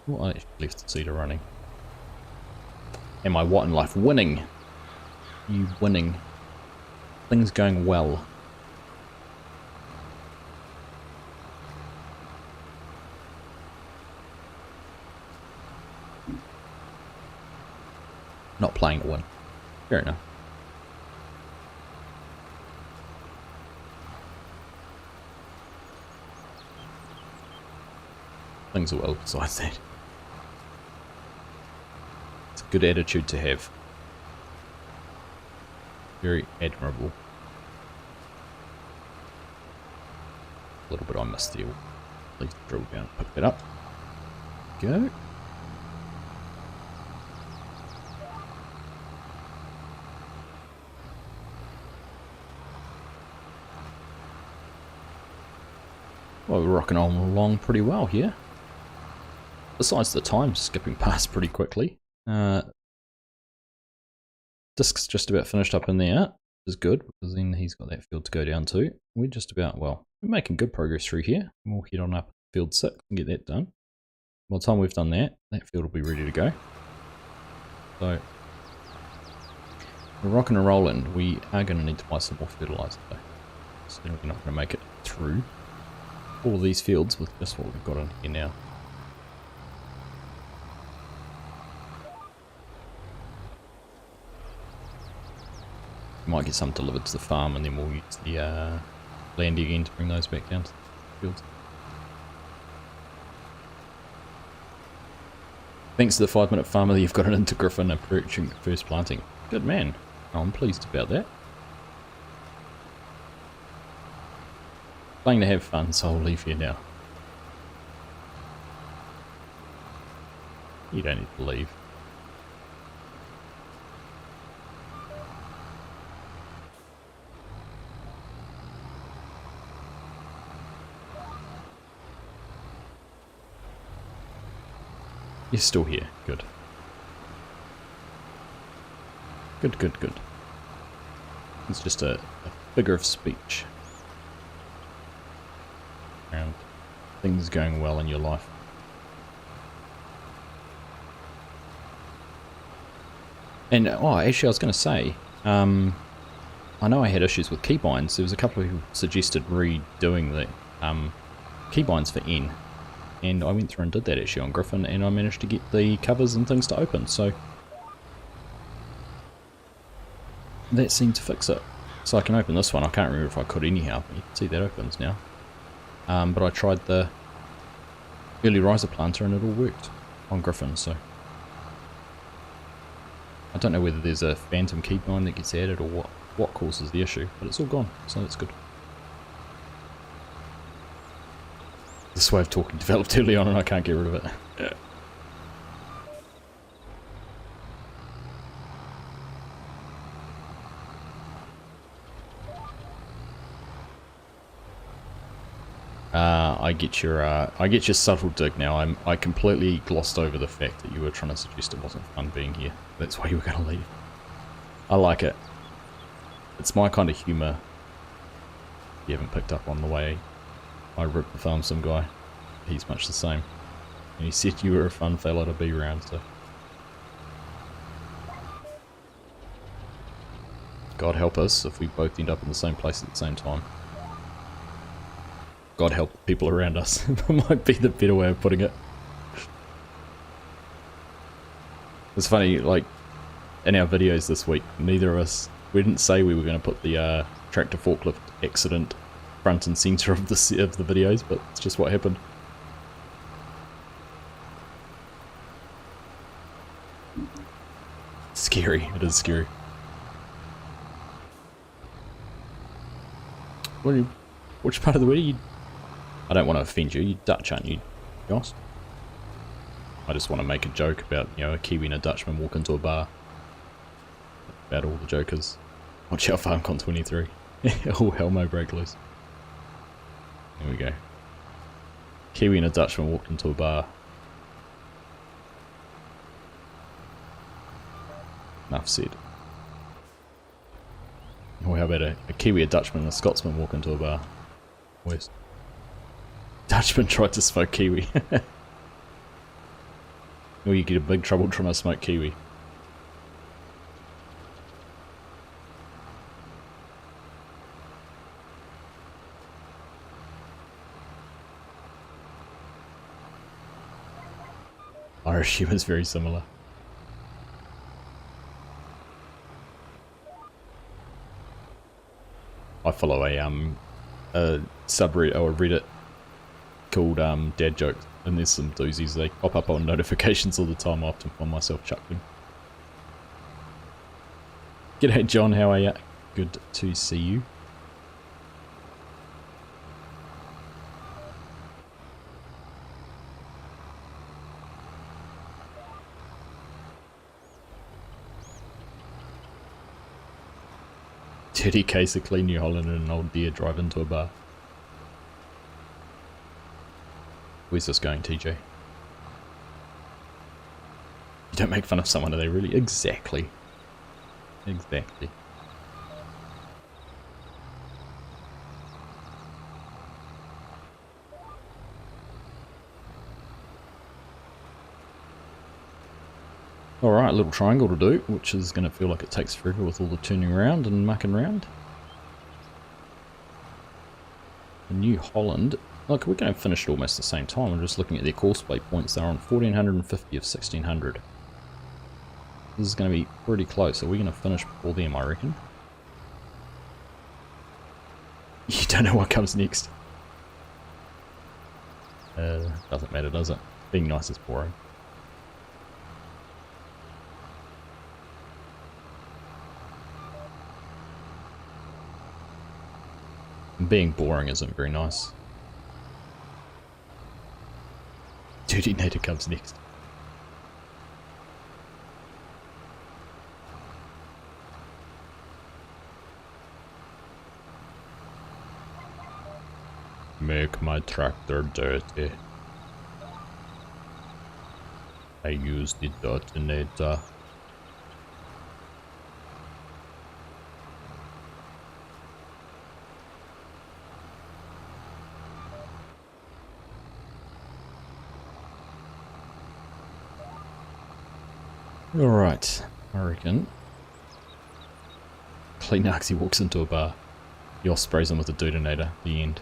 Well, I actually left the seeder running. Am I what in life? Winning! You winning. Things going well. Not playing to win. Fair enough. Things are well besides that. It's a good attitude to have. Very admirable. A little bit I missed there. Please drill down, pick that up. Go. Well, we're rocking on along pretty well here. Besides the time skipping past pretty quickly. Disc's just about finished up in there, which is good, because then he's got that field to go down to. We're just about, well, we're making good progress through here. We'll head on up field 6 and get that done. By the time we've done that, that field will be ready to go. So, we're rocking and rolling. We are going to need to buy some more fertilizer though. So we're not going to make it through all of these fields with just what we've got in here now. Might get some delivered to the farm and then we'll use the land again to bring those back down to the fields. Thanks to the 5-minute farmer, you've got an into Griffin approaching first planting. Good man. Oh, I'm pleased about that. Playing to have fun, so I'll leave here now. You don't need to leave. You're still here. Good. Good, good, good. It's just a figure of speech. And things going well in your life. And, oh, actually I was going to say, I know I had issues with keybinds. There was a couple who suggested redoing the keybinds for N. And I went through and did that actually on Griffin, and I managed to get the covers and things to open, so that seemed to fix it. So I can open this one. I can't remember if I could anyhow, but you can see that opens now. But I tried the early riser planter and it all worked on Griffin, so I don't know whether there's a phantom keybind that gets added or what causes the issue, but it's all gone, so that's good. This way of talking developed early on and I can't get rid of it. I get your subtle dig now. I completely glossed over the fact that you were trying to suggest it wasn't fun being here. That's why you were going to leave. I like it. It's my kind of humour. You haven't picked up on the way I ripped the farm sim guy. He's much the same. And he said you were a fun fella to be around, so. God help us if we both end up in the same place at the same time. God help the people around us. That might be the better way of putting it. It's funny, like, in our videos this week, neither of us, we didn't say we were going to put the tractor forklift accident front and center of the videos, but it's just what happened. Scary. It is scary. Which part of the word are you? I don't want to offend you. You're Dutch, aren't you, Joss? I just want to make a joke about, you know, a Kiwi and a Dutchman walk into a bar. About all the jokers. Watch out, FarmCon 23. Oh, hell, no, break loose. There we go. Kiwi and a Dutchman walked into a bar. Enough said. Or how about a Kiwi, a Dutchman, and a Scotsman walk into a bar? West. Dutchman tried to smoke Kiwi. Or you get in big trouble trying to smoke Kiwi. Irish humour is very similar. I follow a subreddit or a Reddit called Dad Jokes, and there's some doozies. They pop up on notifications all the time. I often find myself chuckling. G'day John, how are you? Good to see you. Dirty case of clean New Holland and an old deer drive into a bar. Where's this going, TJ? You don't make fun of someone, do they really? Exactly. Exactly. Alright, little triangle to do, which is going to feel like it takes forever with all the turning around and mucking around. The New Holland, look, we're going to finish it almost at the same time. I'm just looking at their Courseplay points. They're on 1450 of 1600. This is going to be pretty close. Are we going to finish before them, I reckon? You don't know what comes next. Doesn't matter, does it? Being nice is boring. Being boring isn't very nice. Dirty Nader comes next. Make my tractor dirty. I use the detonator. Alright, I reckon. Clean Argsy walks into a bar. Yoss sprays him with a detonator. The end.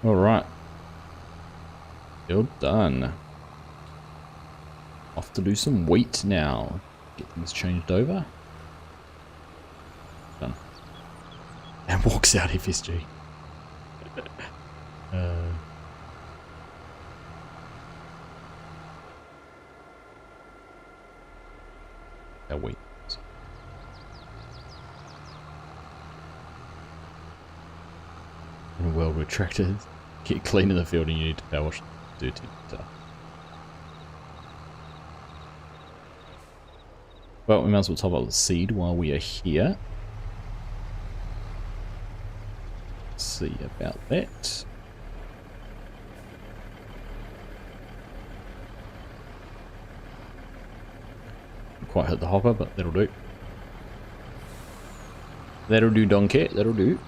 Alright. You're done. Off to do some wheat now. Get things changed over. Done. And walks out FSG. Our wheat. And well retracted. Get clean in the field and you need to power wash dirty stuff. Well, we might as well top up the seed while we are here. Let's see about that. Didn't quite hit the hopper, but that'll do. That'll do, donkey. That'll do.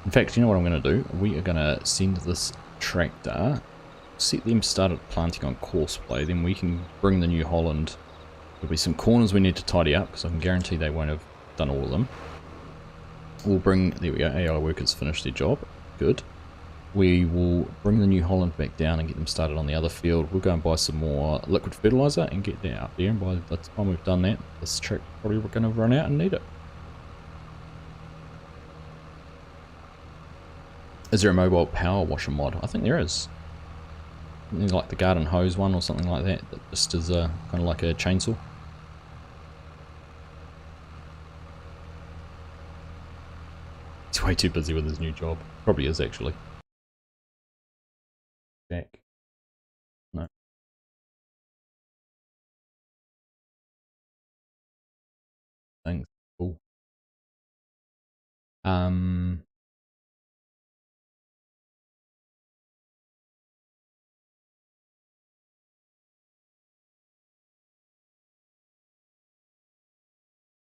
In fact, you know what I'm going to do? We are going to send this tractor, set them started planting on Courseplay, then we can bring the New Holland. There'll be some corners we need to tidy up, because I can guarantee they won't have done all of them. We'll bring, there we go, AI workers finished their job. Good. we will bring the New Holland back down and get them started on the other field. We'll go and buy some more liquid fertilizer and get that out there, and by the time we've done that, this track's probably going to run out and need it. Is there a mobile power washer mod? I think there is. Something like the garden hose one or something like that, that just is a kind of like a chainsaw. He's way too busy with his new job. Probably is actually. Back. No. Thanks. Cool.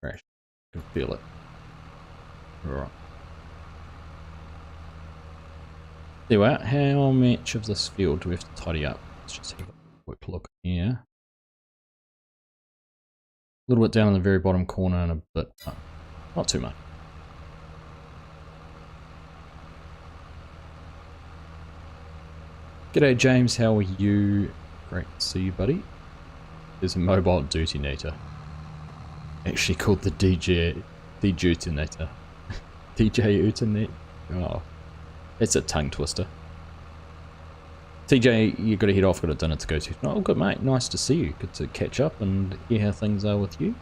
Crash. Can feel it. Right. Anyway, how much of this field do we have to tidy up? Let's just have a quick look here. A little bit down in the very bottom corner and a bit up. Not too much. G'day James, how are you? Great to see you, buddy. There's a mobile detonator. Actually called the DJ detonator. DJ Utonator. Oh. It's a tongue twister. TJ, you got to head off, got a dinner to go to. Oh, good mate, nice to see you. Good to catch up and hear how things are with you.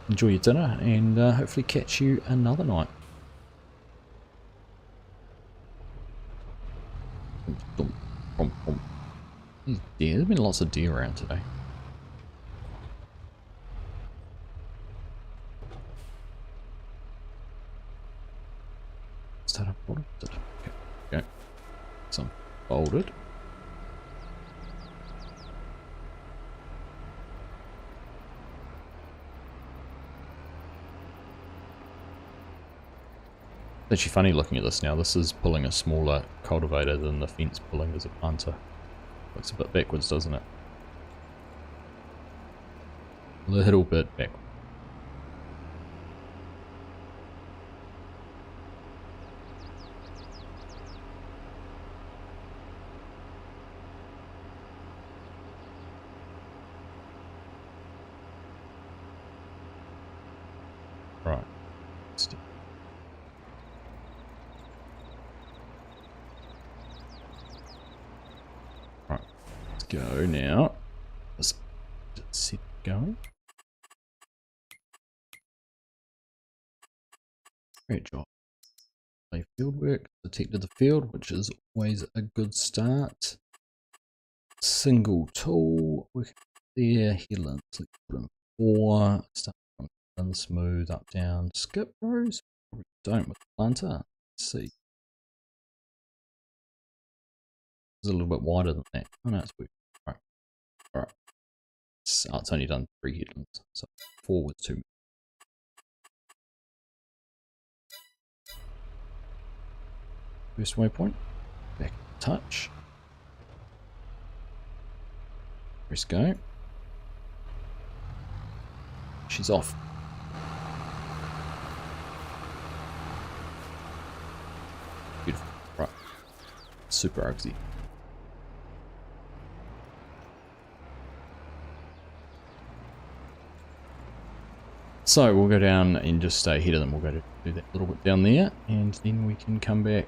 Enjoy your dinner and hopefully catch you another night. These deer, there's been lots of deer around today. Start up water. Okay. Some folded. It's actually funny looking at this now. This is pulling a smaller cultivator than the fence pulling as a planter. Looks a bit backwards, doesn't it? A little bit backwards. Right. Right. Let's go now. Let's see it going. Great job. Play field work. Detected the field, which is always a good start. Single tool. Work there. Headlands. Let's put in 4. Start from smooth up down. Skip rows. Don't with the planter. Let's see. It's a little bit wider than that. Oh no, it's weird. Alright. Alright. Oh, it's only done 3 headlands. So 4 with 2. First waypoint. Back touch. Press go. She's off. Beautiful. Right. Super Argsy. So we'll go down and just stay ahead of them. We'll go to do that little bit down there, and then we can come back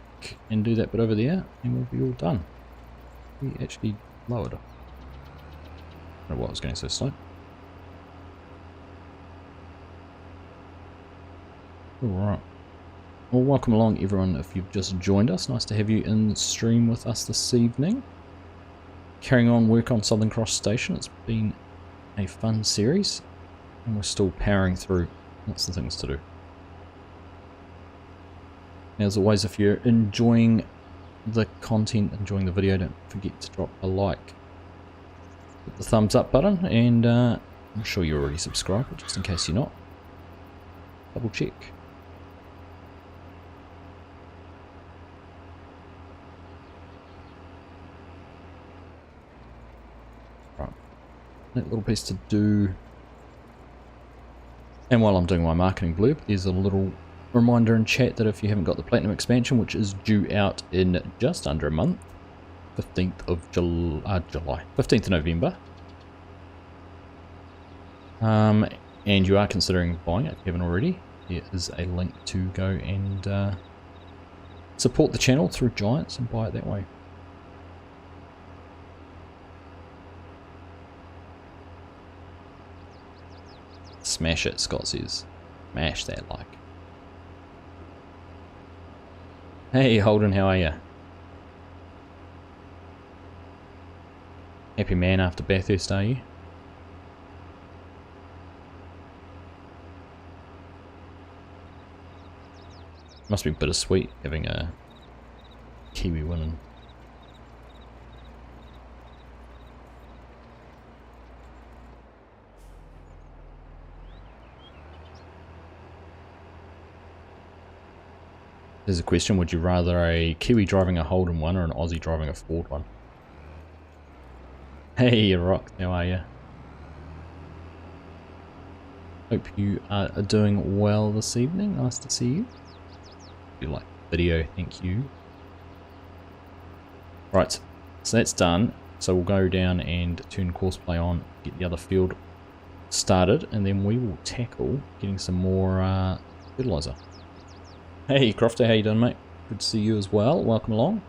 and do that bit over there, and we'll be all done. We actually lowered it. I don't know what I was going so slow. Alright. Well, welcome along everyone if you've just joined us. Nice to have you in stream with us this evening. Carrying on work on Southern Cross Station. It's been a fun series. And we're still powering through lots of things to do. As always, if you're enjoying the content, enjoying the video, don't forget to drop a like. Hit the thumbs up button, and I'm sure you're already subscribed, but just in case you're not, double check. Right, that little piece to do. And while I'm doing my marketing blurb, there's a little Reminder in chat that if you haven't got the Platinum expansion, which is due out in just under a month, 15th of July, 15th of November, and you are considering buying it if you haven't already, there is a link to go and support the channel through Giants and buy it that way. Smash it, Scott says. Smash that like. Hey Holden, how are ya? Happy man after Bathurst, are you? Must be bittersweet having a Kiwi winning. There's a question, would you rather a Kiwi driving a Holden one or an Aussie driving a Ford one? Hey Rock, how are you? Hope you are doing well this evening, nice to see you. If you like the video, thank you. Right, so that's done. So we'll go down and turn Courseplay on, get the other field started, and then we will tackle getting some more fertilizer. Hey Crofter, how you doing, mate? Good to see you as well. Welcome along.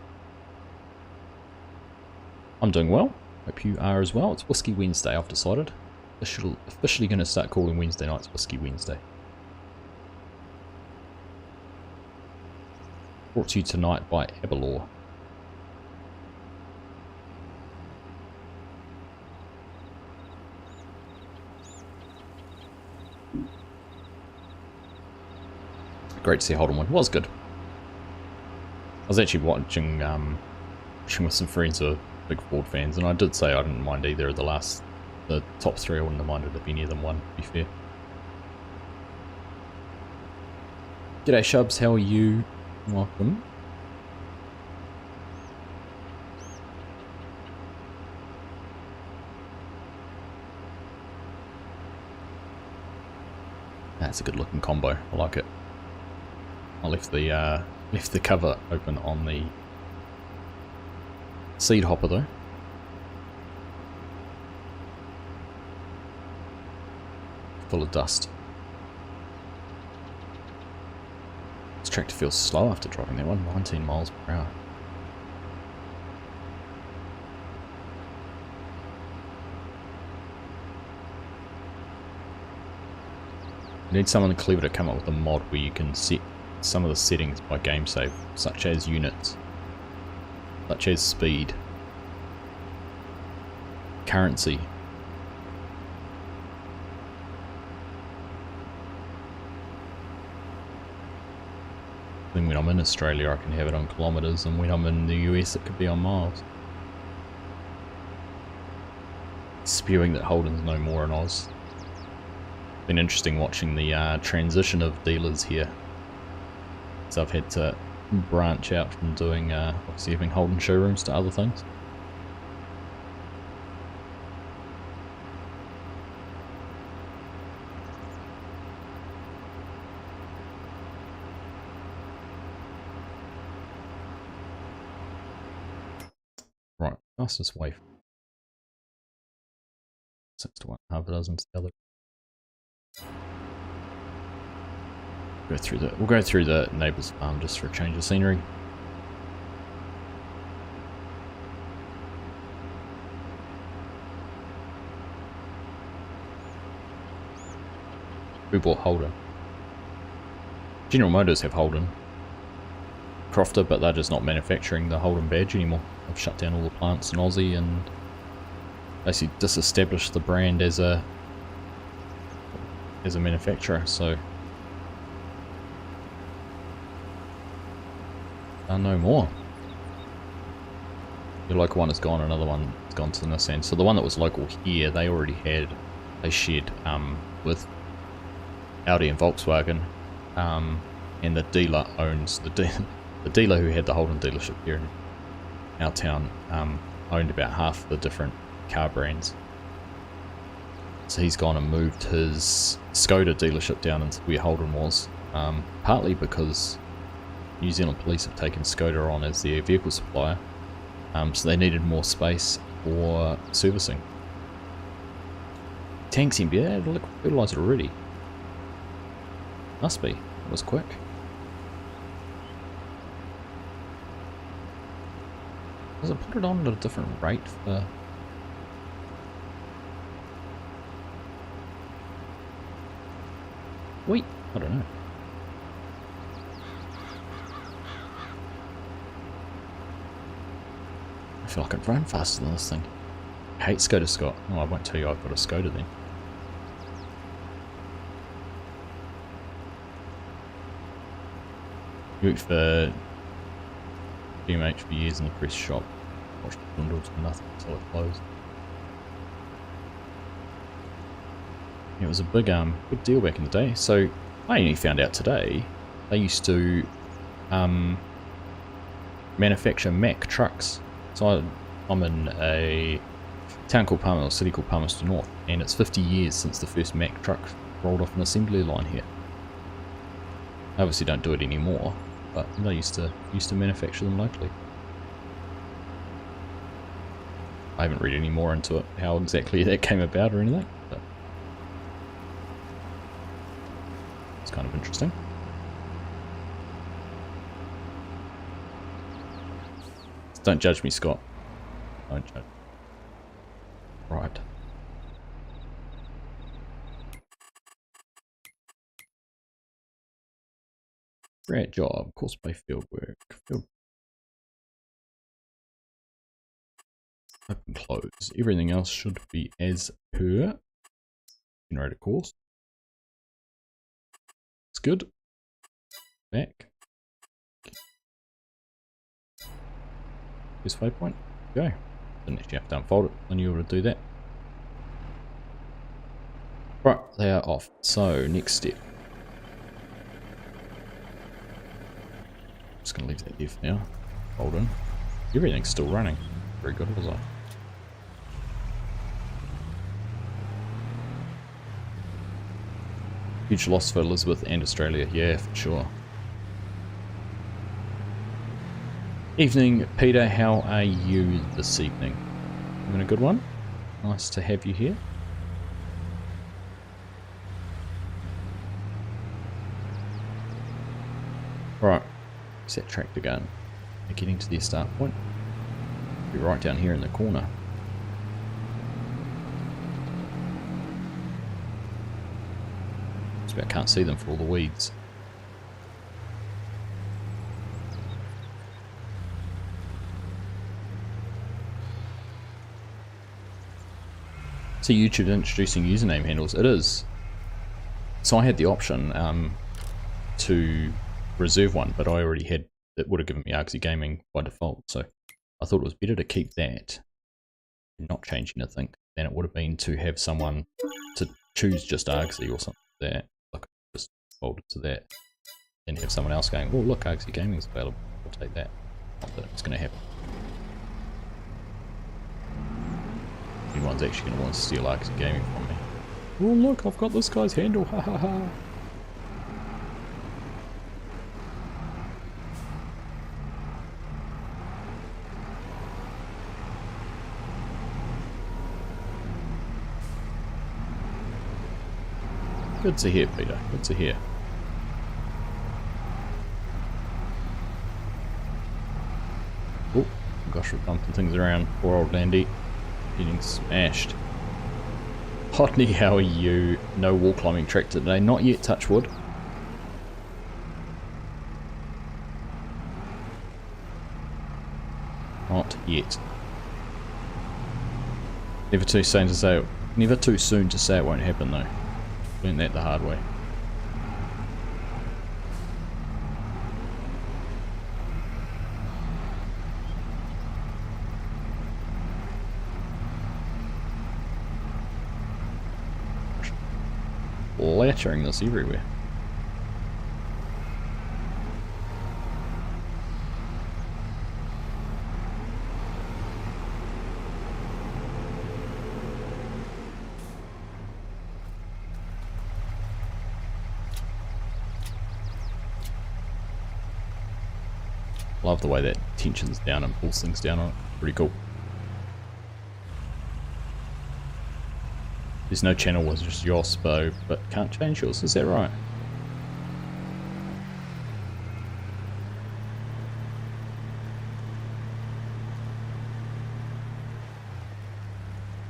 I'm doing well. Hope you are as well. It's Whiskey Wednesday, I've decided. Officially going to start calling Wednesday nights Whiskey Wednesday. Brought to you tonight by Abalor. Great to see Holden win. Was good. I was actually watching with some friends who are big Ford fans, and I did say I didn't mind either of the top three. I wouldn't have minded if any of them won, to be fair. G'day Shubs, how are you? Welcome. That's a good looking combo. I like it. I left the cover open on the seed hopper though. Full of dust. This tractor feels slow after driving that one, 19 miles per hour. You need someone clever to come up with a mod where you can set some of the settings by game save, such as units, such as speed, currency. Then when I'm in Australia I can have it on kilometres, and when I'm in the US it could be on miles. Spewing that Holden's no more in Oz. Been interesting watching the transition of dealers here. So I've had to branch out from doing obviously having Holden showrooms to other things. Right, fastest way. 6 to 1, half a dozen to the other. We'll go through the neighbour's farm just for a change of scenery. Who bought Holden? General Motors have Holden. Crofter, but they're just not manufacturing the Holden badge anymore. They've shut down all the plants in Aussie and basically disestablished the brand as a manufacturer, so no more. Your local one is gone, another one has gone to Nissan. So the one that was local here, they already had a shed with Audi and Volkswagen, and the dealer owns the dealer who had the Holden dealership here in our town owned about half the different car brands. So he's gone and moved his Skoda dealership down into where Holden was, partly because New Zealand Police have taken Skoda on as their vehicle supplier, so they needed more space for servicing. Tanks seem to be able to liquid fertiliser already. Must be. It was quick. Does it put it on at a different rate for... Wait, I don't know. I feel like I'd run faster than this thing. I hate Skoda Scott. Oh, I won't tell you I've got a Skoda then. You worked for GMH for years in the press shop. Watched the bundles for nothing until it closed. It was a big deal back in the day. So I only found out today they used to manufacture Mack trucks. So I'm in a town called Palmerston, or city called Palmerston North, and it's 50 years since the first Mack truck rolled off an assembly line here. They obviously don't do it anymore, but they used to manufacture them locally. I haven't read any more into it, how exactly that came about or anything, but it's kind of interesting. Don't judge me, Scott. Don't judge. Right. Great job. Courseplay field work. Open, close. Everything else should be as per. Generate a course. It's good. Back. This waypoint. Go. Didn't actually have to unfold it. I knew you would do that. Right, they are off. So, next step. Just going to leave that there for now. Hold on. Everything's still running. Very good, was I? Huge loss for Elizabeth and Australia. Yeah, for sure. Evening, Peter. How are you this evening? Having a good one? Nice to have you here. Right, set tractor gun. We're getting to the start point. Be right down here in the corner. Just about can't see them for all the weeds. So YouTube introducing username handles. It is. So I had the option to reserve one, but I already had, it would have given me Argsy Gaming by default. So I thought it was better to keep that and not change anything than it would have been to have someone to choose just Argsy or something like that. Like just fold it to that and have someone else going, oh look, Argsy Gaming's available. I'll take that. Not that it's going to happen. Anyone's actually going to want to steal Argsy Gaming from me. Oh look, I've got this guy's handle, ha ha ha. Good to hear, Peter, good to hear. Oh, gosh, we're bumping things around. Poor old Landy. Getting smashed. Hotney, how are you? No wall climbing tractor today. Not yet, touch wood. Not yet. Never too soon to say it won't happen though. Learned that the hard way. Lattering this everywhere. Love the way that tension's down and pulls things down on it. Pretty cool. There's no channel, it's just YOSPO, but can't change yours, is that right?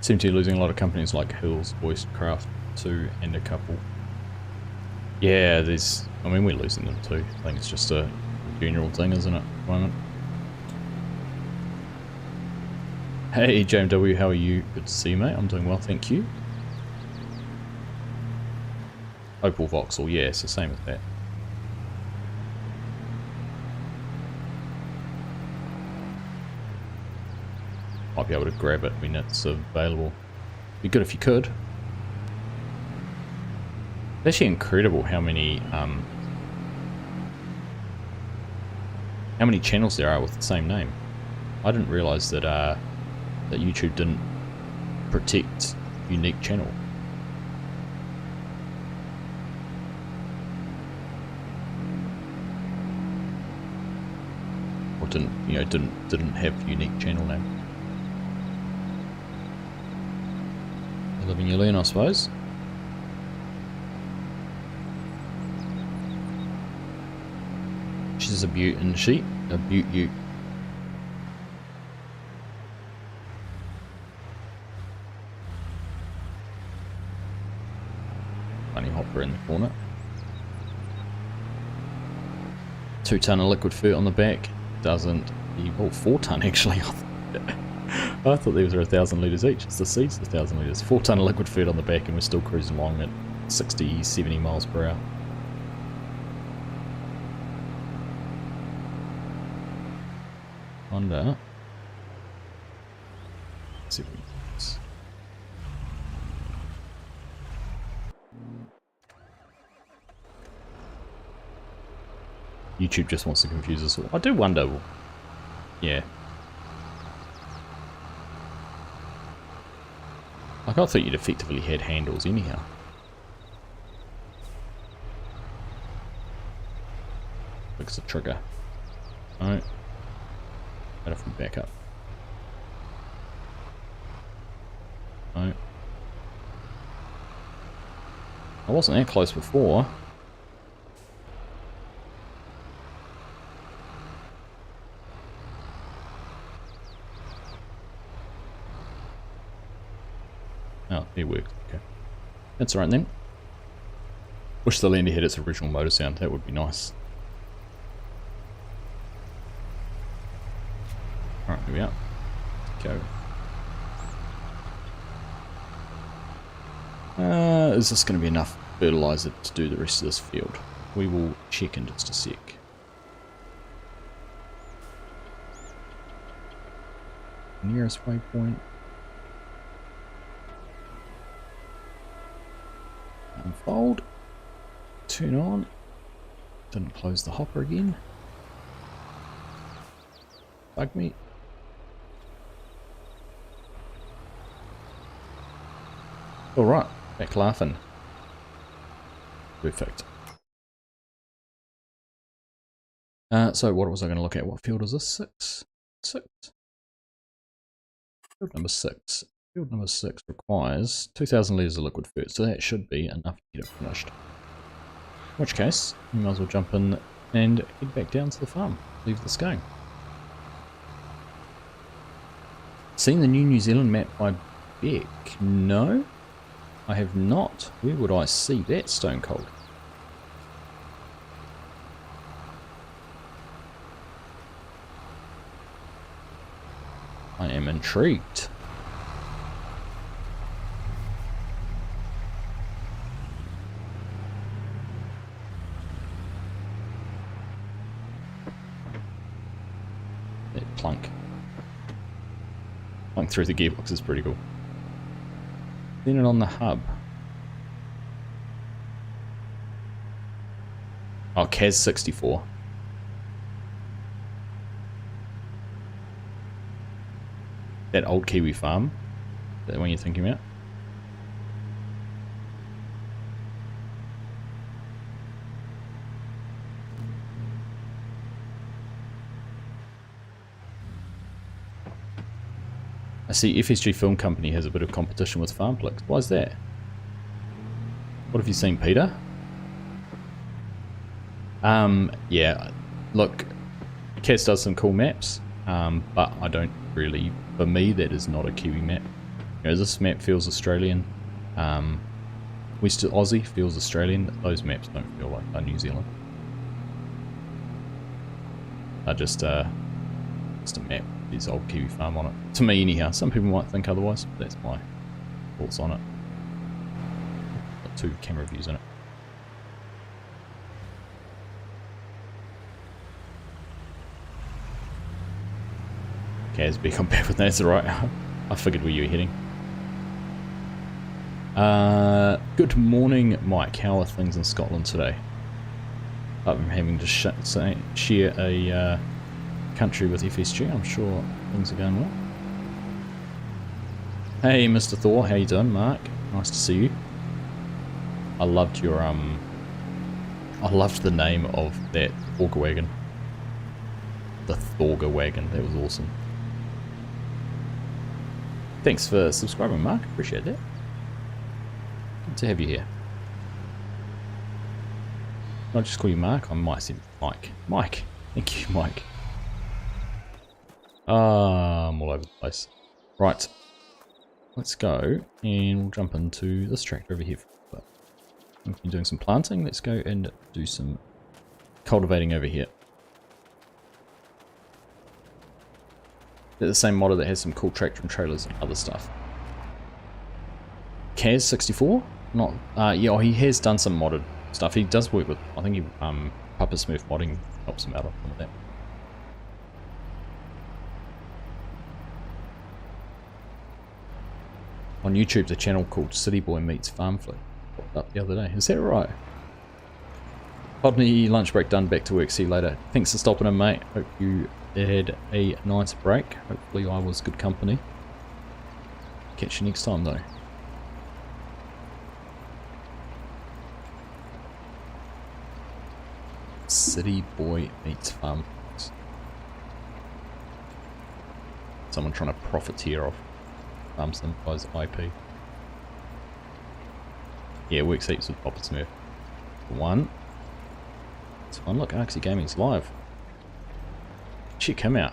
Seem to be losing a lot of companies like Hills, Voicecraft 2 and a couple. Yeah, I mean we're losing them too. I think it's just a general thing, isn't it, at the moment? Hey JMW, how are you? Good to see you, mate. I'm doing well, thank you. Opal Vauxhall, yeah, it's the same as that. Might be able to grab it when it's available. Be good if you could. It's actually incredible how many channels there are with the same name. I didn't realise that that YouTube didn't protect unique channel. Or didn't have unique channel name. You live and you learn, I suppose. She's a beaut, isn't she? A beaut you. Funny hopper in the corner. 2 ton of liquid fert on the back. Doesn't. Oh, 4 ton actually. I thought these were 1,000 litres each. It's the seats, 1,000 litres. 4 ton of liquid fert on the back, and we're still cruising along at 60, 70 miles per hour. Honda. Let's see if we can do this. YouTube just wants to confuse us all. I do wonder. Yeah. Like, I thought you'd effectively had handles anyhow. Fix the trigger. Alright. What if we back up? Alright. I wasn't that close before. Oh, it worked. Okay. That's alright then. Wish the Landy had its original motor sound. That would be nice. Alright, here we are. Go. Is this going to be enough fertilizer to do the rest of this field? We will check in just a sec. Nearest waypoint. Unfold. Turn on. Didn't close the hopper again. Bug me. Alright, back laughing. Perfect. So what was I going to look at? What field is this? 6? 6? Field number 6. Field number 6 requires 2,000 litres of liquid fert, so that should be enough to get it finished. In which case, we might as well jump in and head back down to the farm. Leave this going. Seen the new New Zealand map by Beck? No, I have not. Where would I see that, Stone Cold? I am intrigued. That plunk. Plunk through the gearbox is pretty cool. Then it on the hub. Oh, Kaz 64. That old Kiwi farm. Is that the one you're thinking about? see FSG Film Company has a bit of competition with Farmflix. Why is that? What have you seen, Peter? Yeah, look, Kaz does some cool maps, but I don't really, for me, that is not a Kiwi map. You know, this map feels Australian. West Aussie feels Australian. Those maps don't feel like they're New Zealand. They're just a map with this old Kiwi farm on it. To me, anyhow. Some people might think otherwise, but that's my thoughts on it. Got 2 camera views in it. Kaz, be compared with that, that's alright. I figured where you were heading. Good morning, Mike. How are things in Scotland today? Apart from having to share a country with FSG, I'm sure things are going well. Hey, Mr. Thor, how you doing, Mark? Nice to see you. I loved your I loved the name of that auger wagon. The Thorger wagon. That was awesome. Thanks for subscribing, Mark. Appreciate that. Good to have you here. Can I just call you Mark? I might say Mike. Mike. Thank you, Mike. I'm all over the place. Right. Let's go and we'll jump into this tractor over here. We've been doing some planting. Let's go and do some cultivating over here. They're the same modder that has some cool tractor and trailers and other stuff. Kaz64? Not, yeah, he has done some modded stuff. He does work with, I think he, Papa Smurf modding helps him out on some of that. On YouTube, the channel called City Boy Meets Farmflix popped up the other day. Is that right? Podney lunch break done. Back to work. See you later. Thanks for stopping in, mate. Hope you had a nice break. Hopefully I was good company. Catch you next time, though. City Boy Meets Farmflix. Someone trying to profiteer off Simplify's IP. Yeah, it works heaps with Papa Smurf. One. It's fun. Look, Argsy Gaming's live. Check him out.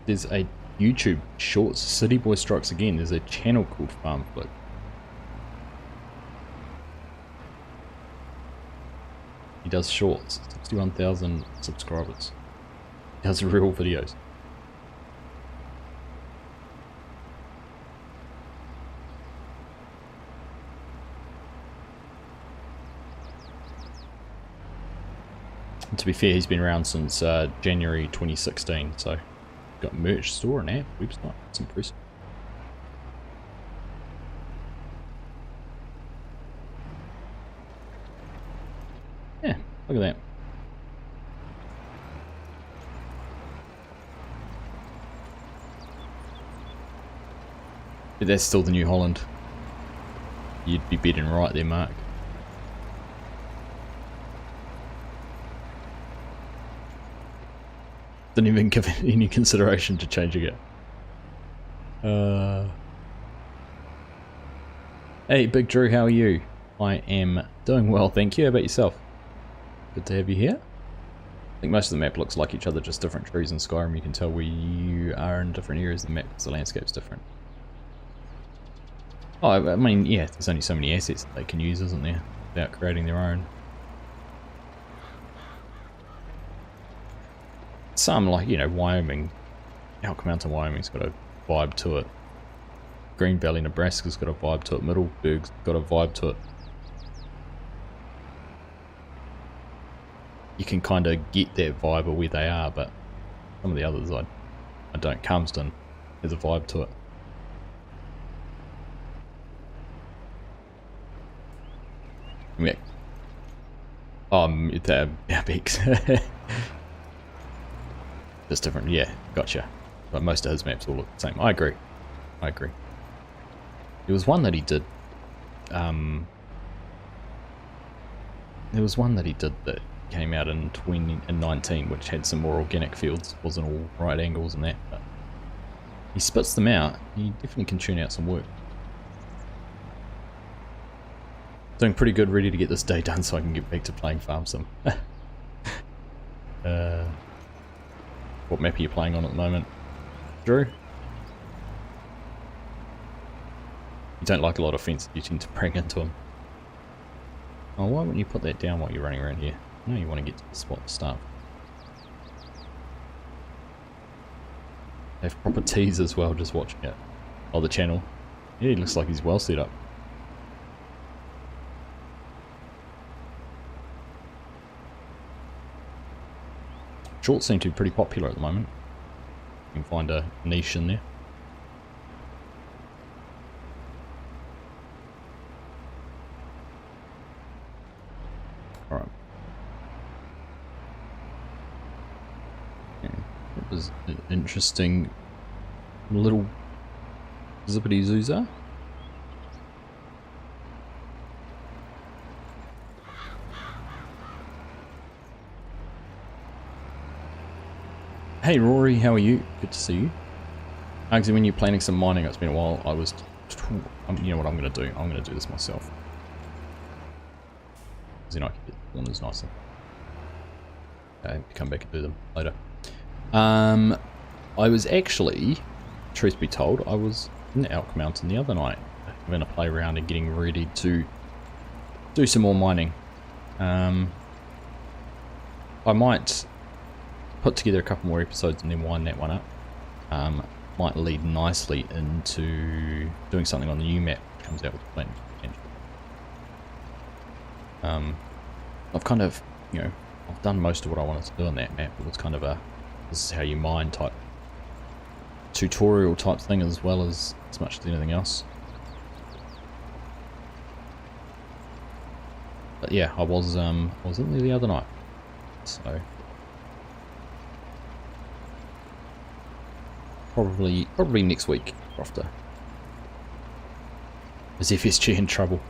There's a YouTube Shorts, City Boy Strikes Again. There's a channel called Farmflix. He does shorts, 61,000 subscribers. He does real videos. And to be fair, he's been around since January 2016, so got merch store and app, website. It's impressive. Yeah, look at that. But that's still the New Holland. You'd be betting right there, Mark. Didn't even give it any consideration to changing it. Hey, Big Drew, how are you? I am doing well, thank you. How about yourself? Good to have you here. I think most of the map looks like each other, just different trees in Skyrim. You can tell where you are in different areas of the map because the landscape's different. Oh, I mean, yeah, there's only so many assets that they can use, isn't there? Without creating their own. Some, like, you know, Wyoming, Elk Mountain, Wyoming's got a vibe to it. Green Valley, Nebraska's got a vibe to it. Middleburg's got a vibe to it. You can kind of get that vibe of where they are, but some of the others I don't. Calmsden has a vibe to it. Yeah. The Bex. Just different, yeah, gotcha. But most of his maps all look the same. I agree. I agree. There was one that he did. There was one that he did that came out in 2019, which had some more organic fields. Wasn't all right angles and that, but he spits them out. He definitely can tune out some work. Doing pretty good, ready to get this day done so I can get back to playing Farm Sim. What map are you playing on at the moment, Drew? You don't like a lot of fence you tend to bring into them. Oh, why wouldn't you put that down while you're running around here? No, you want to get to the spot to start. They have proper teas as well, just watching it. Oh, the channel. Yeah, he looks like he's well set up. Shorts seem to be pretty popular at the moment. You can find a niche in there. Alright. Okay. That was an interesting little zippity zoozer. Hey Rory, how are you? Good to see you. Argsy, when you're planning some mining, it's been a while. I was... you know what I'm going to do? I'm going to do this myself. Then I can get the corners nicer. Okay, come back and do them later. I was actually, truth be told, I was in the Elk Mountain the other night. Having a play around and getting ready to do some more mining. I might put together a couple more episodes and then wind that one up. Might lead nicely into doing something on the new map which comes out with plant potential. I've kind of, you know, I've done most of what I wanted to do on that map. It was kind of a, this is how you mine type tutorial type thing as well as much as anything else. But yeah, I was in there the other night, so probably next week after. Is FSG in trouble?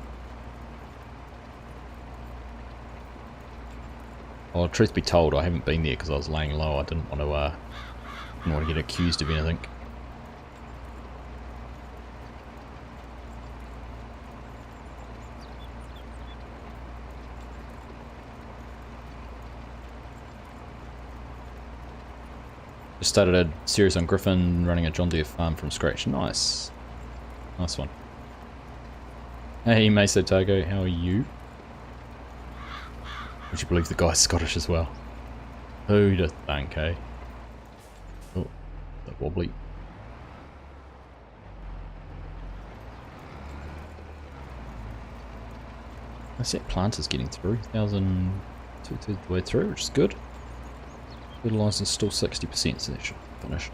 Well, truth be told, I haven't been there because I was laying low. I didn't want to get accused of anything. Just started a series on Griffin, running a John Deere farm from scratch. Nice. Nice one. Hey, Meso Togo, how are you? Would you believe the guy's Scottish as well? Who'd have thunk, eh? Oh, that wobbly. I see planters getting through. 1,000 the way through, which is good. Fertiliser's still 60%, so that should finish.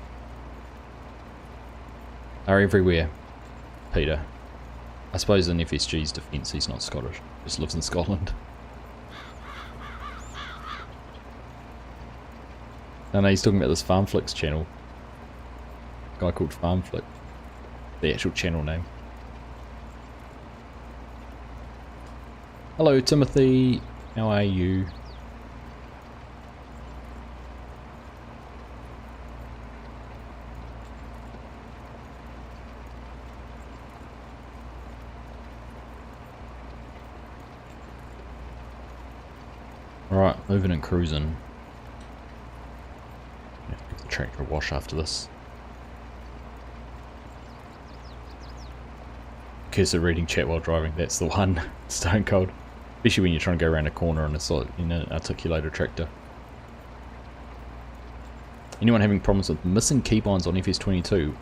Are everywhere, Peter. I suppose in FSG's defence he's not Scottish, just lives in Scotland. No, he's talking about this FarmFlix channel. A guy called FarmFlix. The actual channel name. Hello Timothy, how are you? Alright, moving and cruising. Give the tractor a wash after this. Cursor reading chat while driving, that's the one. Stone cold. Especially when you're trying to go around a corner on a solid, in an articulated tractor. Anyone having problems with missing keybinds on FS22?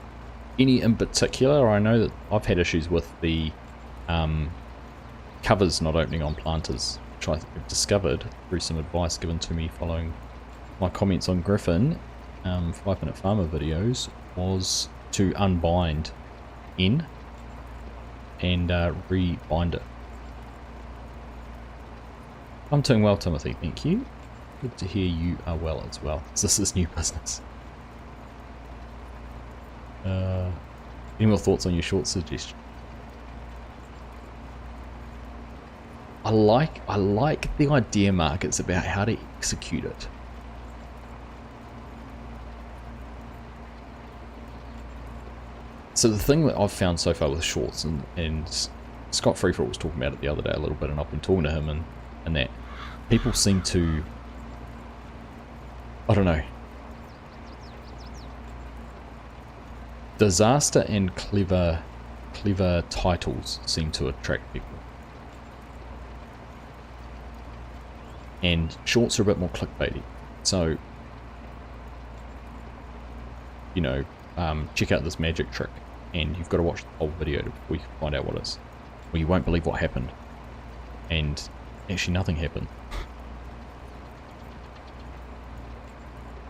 Any in particular? I know that I've had issues with the covers not opening on planters, which I've discovered through some advice given to me following my comments on Griffin 5-minute farmer videos, was to unbind N and rebind it. I'm doing well, Timothy, thank you. Good to hear you are well as well. This is new business. Any more thoughts on your short suggestion? I like the idea, Mark. It's about how to execute it. So the thing that I've found so far with shorts, and Scott Freefall was talking about it the other day a little bit, and I've been talking to him and that people seem to, I don't know, disaster and clever titles seem to attract people. And shorts are a bit more clickbaity. So, you know, check out this magic trick, and you've got to watch the whole video before you can find out what it is. Well, you won't believe what happened. And actually nothing happened.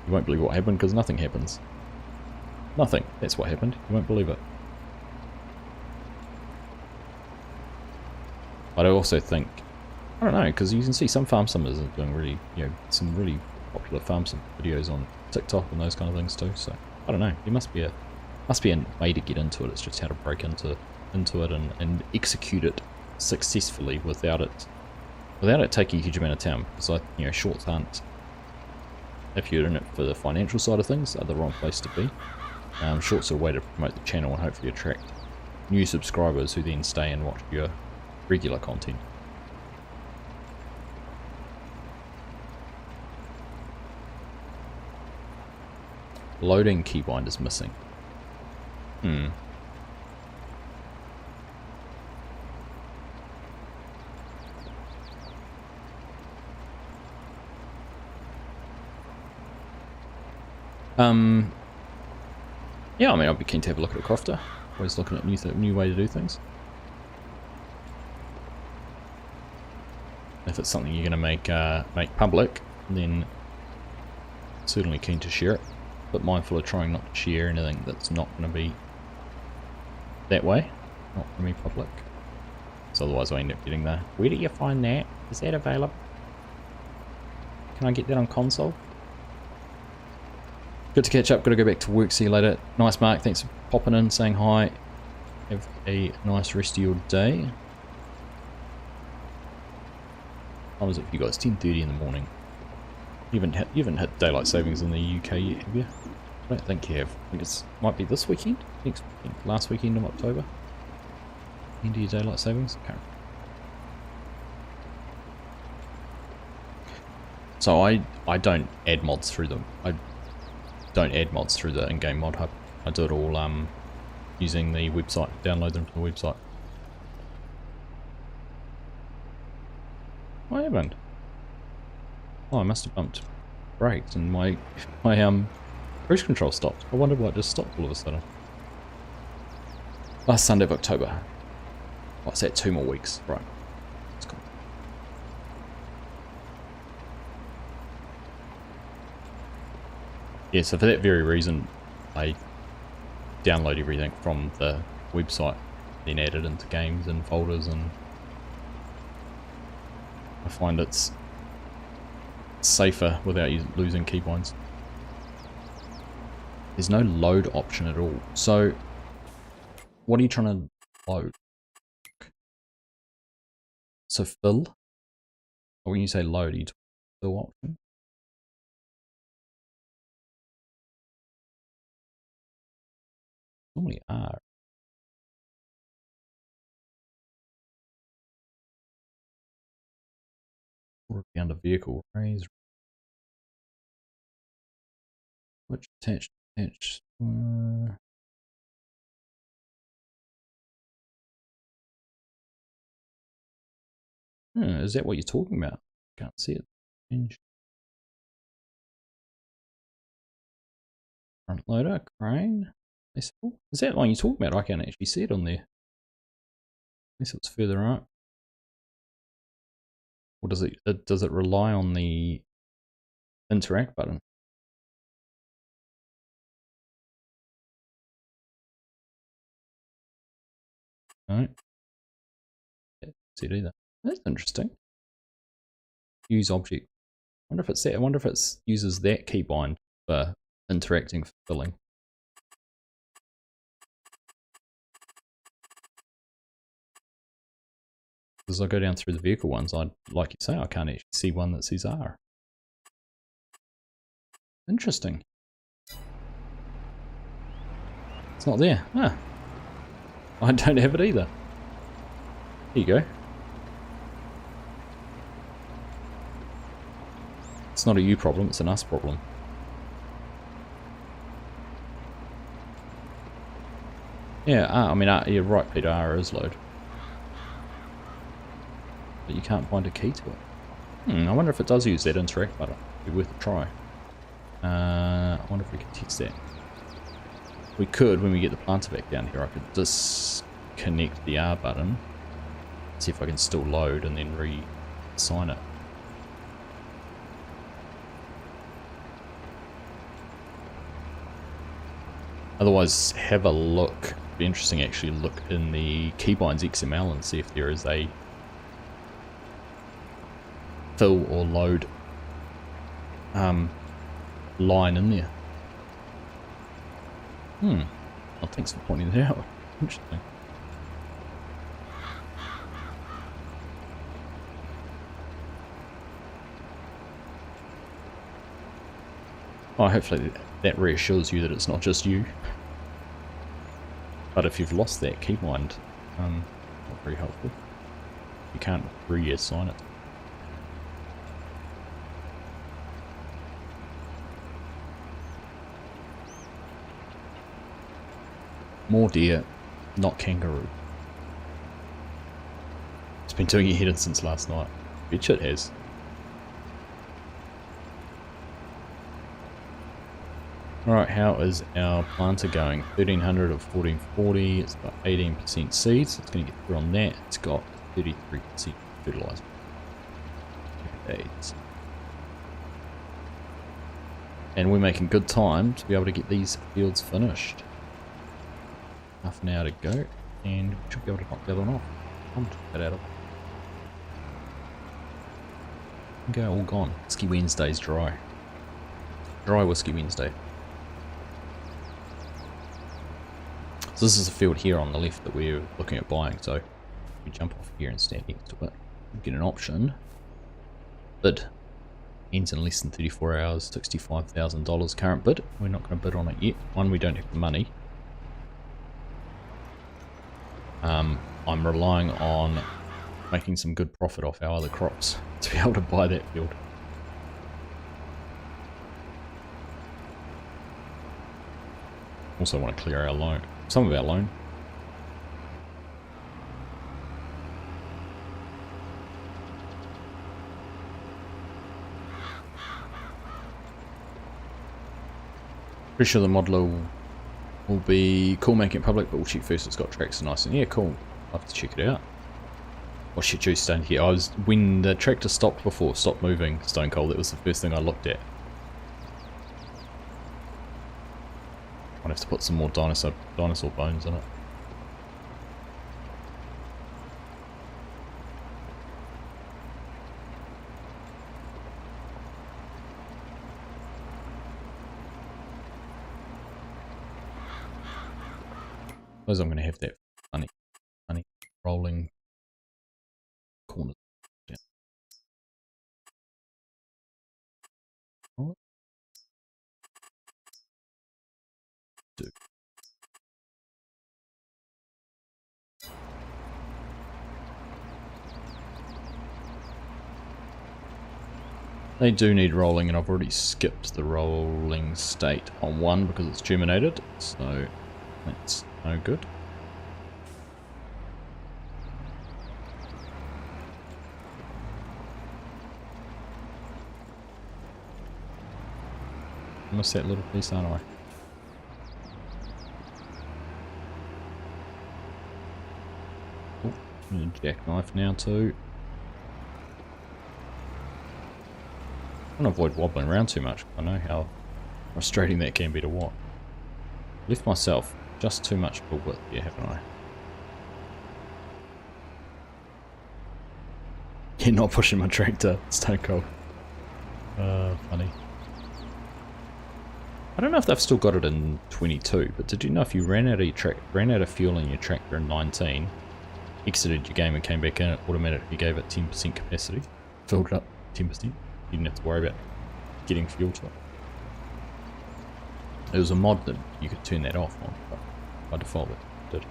You won't believe what happened because nothing happens. Nothing. That's what happened. You won't believe it. But I also think, I don't know, because you can see some farm simmers are doing really, you know, some really popular farm sim videos on TikTok and those kind of things too. So I don't know. There must be a way to get into it. It's just how to break into it and execute it successfully without it taking a huge amount of time. Because shorts aren't, if you're in it for the financial side of things, are the wrong place to be. Shorts are a way to promote the channel and hopefully attract new subscribers who then stay and watch your regular content. Loading keybind is missing. Yeah, I mean, I'd be keen to have a look at a crofter. Always looking at new way to do things. If it's something you're going to make public, then certainly keen to share it. But mindful of trying not to share anything that's not going to be that way, not going to be public. So otherwise I end up getting the, where do you find that? Is that available? Can I get that on console? Good to catch up. Got to go back to work. See you later. Nice, Mark. Thanks for popping in, saying hi. Have a nice rest of your day. What time is it for you guys? 10:30 in the morning. You haven't hit daylight savings in the UK yet, have you? I don't think you have. I think it might be this weekend. Next weekend. Last weekend of October. End of your daylight savings. Okay. So I don't add mods through them. I don't add mods through the in-game mod hub. I do it all using the website, download them from the website. What happened? Oh, I must have bumped brakes and my cruise control stopped. I wonder why it just stopped all of a sudden. Last Sunday of October. What's that? 2 more weeks. Right. That's cool. Yeah, so for that very reason, I download everything from the website, then add it into games and folders, and I find it's safer without you losing keybinds. There's no load option at all. So, what are you trying to load? So fill? Or when you say load, are you talking fill option? Normally are. Or be under vehicle. Raise. Which attached? Is that what you're talking about? Can't see it. Change. Front loader, crane. Is that one you're talking about? I can't actually see it on there. Unless it's further up. Or does it rely on the interact button? No. Can't see it either. That's interesting. Use object. I wonder if it's that. I wonder if it uses that keybind for interacting for filling. As I go down through the vehicle ones, like you say, I can't actually see one that says R. Interesting. It's not there. Huh. I don't have it either. There you go. It's not a you problem, it's an us problem. Yeah, I mean, you're right, Peter, R is load. But you can't find a key to it. I wonder if it does use that interact button. It'd be worth a try. I wonder if we can test that. We could, when we get the planter back down here, I could disconnect the R button, see if I can still load, and then re-assign it. Otherwise, have a look. It'd be interesting actually look in the keybinds XML and see if there is a fill or load line in there. Oh, thanks for pointing it out. Interesting. Oh, hopefully that reassures you that it's not just you. But if you've lost that keybind, not very helpful. You can't reassign it. More deer, not kangaroo. It's been doing your head in since last night. Bitch, it has. Alright, how is our planter going? 1300 of 1440, it's got 18% seeds, so it's going to get through on that. It's got 33% fertilizer. Okay. And we're making good time to be able to get these fields finished. Half an hour to go, and we should be able to knock the other one off. I'm going to take that out of it. Okay, all gone. Whiskey Wednesday's dry. Dry Whiskey Wednesday. So this is a field here on the left that we're looking at buying, so we jump off here and stand next to it. We get an option. Bid. Ends in less than 34 hours, $65,000 current bid. We're not going to bid on it yet. One, we don't have the money. I'm relying on making some good profit off our other crops to be able to buy that field. Also want to clear our loan, some of our loan. Pretty sure the modeler will be cool making it public, but we'll check first it's got tracks and nice. And yeah, cool. I'll have to check it out. Oh shit, Juice down here. When the tractor stopped moving, Stone Cold, that was the first thing I looked at. I'd have to put some more dinosaur bones in it. I suppose I'm going to have that funny rolling corners down. Right. Do. They do need rolling, and I've already skipped the rolling state on one because it's germinated, so that's no good. I missed that little piece, aren't I? Oh, need a jackknife now too. I want to avoid wobbling around too much. I know how frustrating that can be to watch. Left myself just too much of a width here, haven't I? Yeah, not pushing my tractor. Stone cold. Funny. I don't know if they've still got it in 22, but did you know if you ran out of fuel in your tractor in 19, exited your game and came back in, it automatically gave it 10% capacity, filled it up 10%. You didn't have to worry about getting fuel to it. It was a mod that you could turn that off on, but by default it did.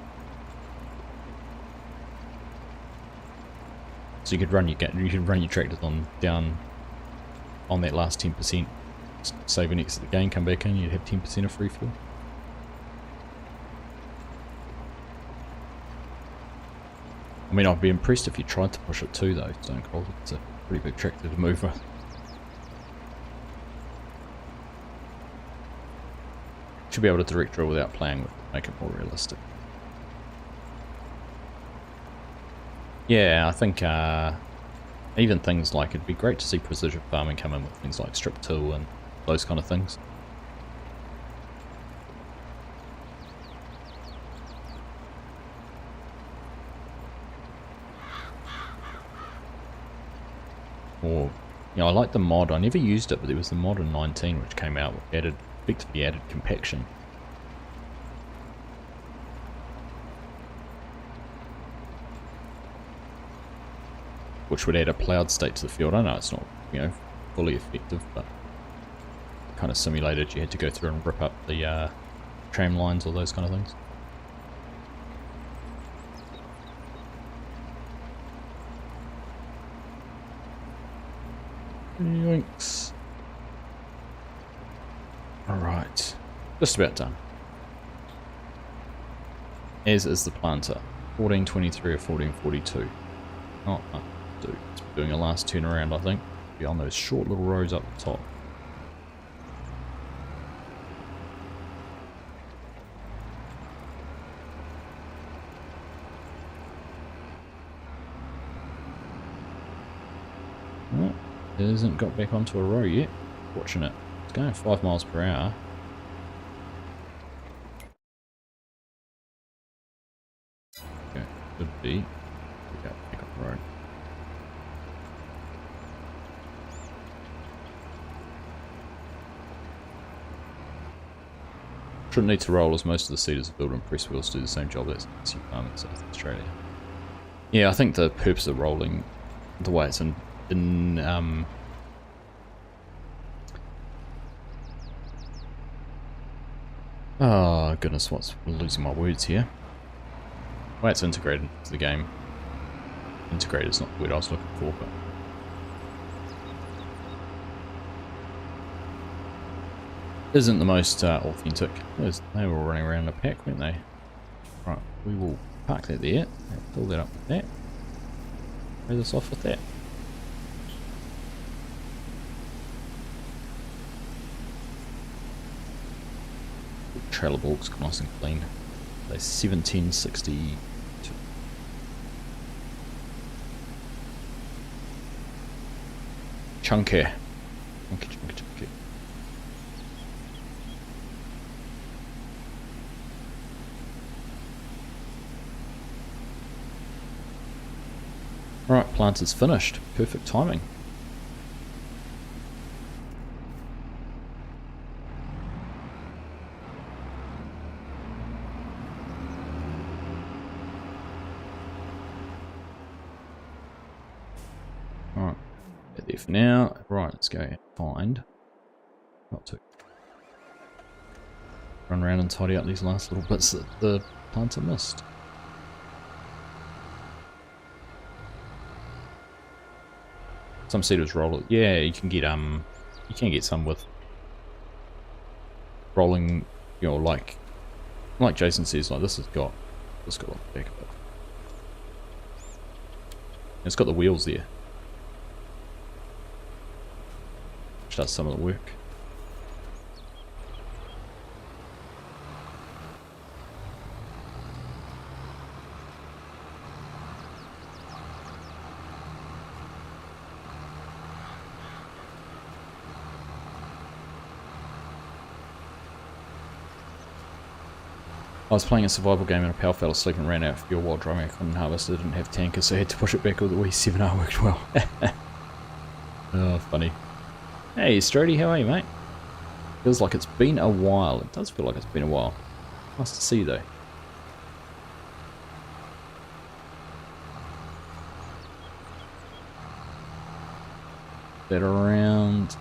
So you could run your tractors down on that last 10%, save and exit the game, come back in, you'd have 10% of free fuel. I mean, I'd be impressed if you tried to push it too though, Stone Cold. It's a pretty big tractor to move with. Should be able to direct drill without playing with it, make it more realistic. Yeah, I think even things like, it'd be great to see precision farming come in with things like strip till and those kind of things. Or, you know, I like the mod, I never used it, but there was the mod in 19 which came out, which effectively added compaction. Which would add a ploughed state to the field. I know it's not, you know, fully effective, but kind of simulated you had to go through and rip up the tram lines or those kind of things. Yoinks. Alright. Just about done. As is the planter. 1423 or 1442. Not much to do. It's doing a last turnaround, I think. Be on those short little rows up the top. Well, it hasn't got back onto a row yet. Fortunate. It's going 5 miles per hour. Okay, could be. Okay, back up the road. Shouldn't need to roll as most of the seeders built and press wheels do the same job as you farm in South Australia. Yeah, I think the purpose of rolling, the way it's oh goodness, I'm losing my words here. The way it's integrated into the game. Integrated is not the word I was looking for, but isn't the most authentic. They were all running around in a pack, weren't they? Right, we will park that there, fill that up with that, throw this off with that. Trailer balks nice and clean. They're 1760. Chunky. Chunky. Right, plant is finished. Perfect timing. Alright, get there for now. Right, let's go and find. Not to run around and tidy up these last little bits that the planter missed. Some seeders roll it. Yeah, you can get some with rolling, you know, like Jason says, like this has got a back of it. It's got the wheels there, which does some of the work. I was playing a survival game and a pal fell asleep and ran out of fuel while driving. I couldn't harvest, I didn't have tankers, so I had to push it back all the way. 7R worked well. Oh, funny. Hey, Strody, how are you, mate? Feels like it's been a while. It does feel like it's been a while. Nice to see you, though. That around...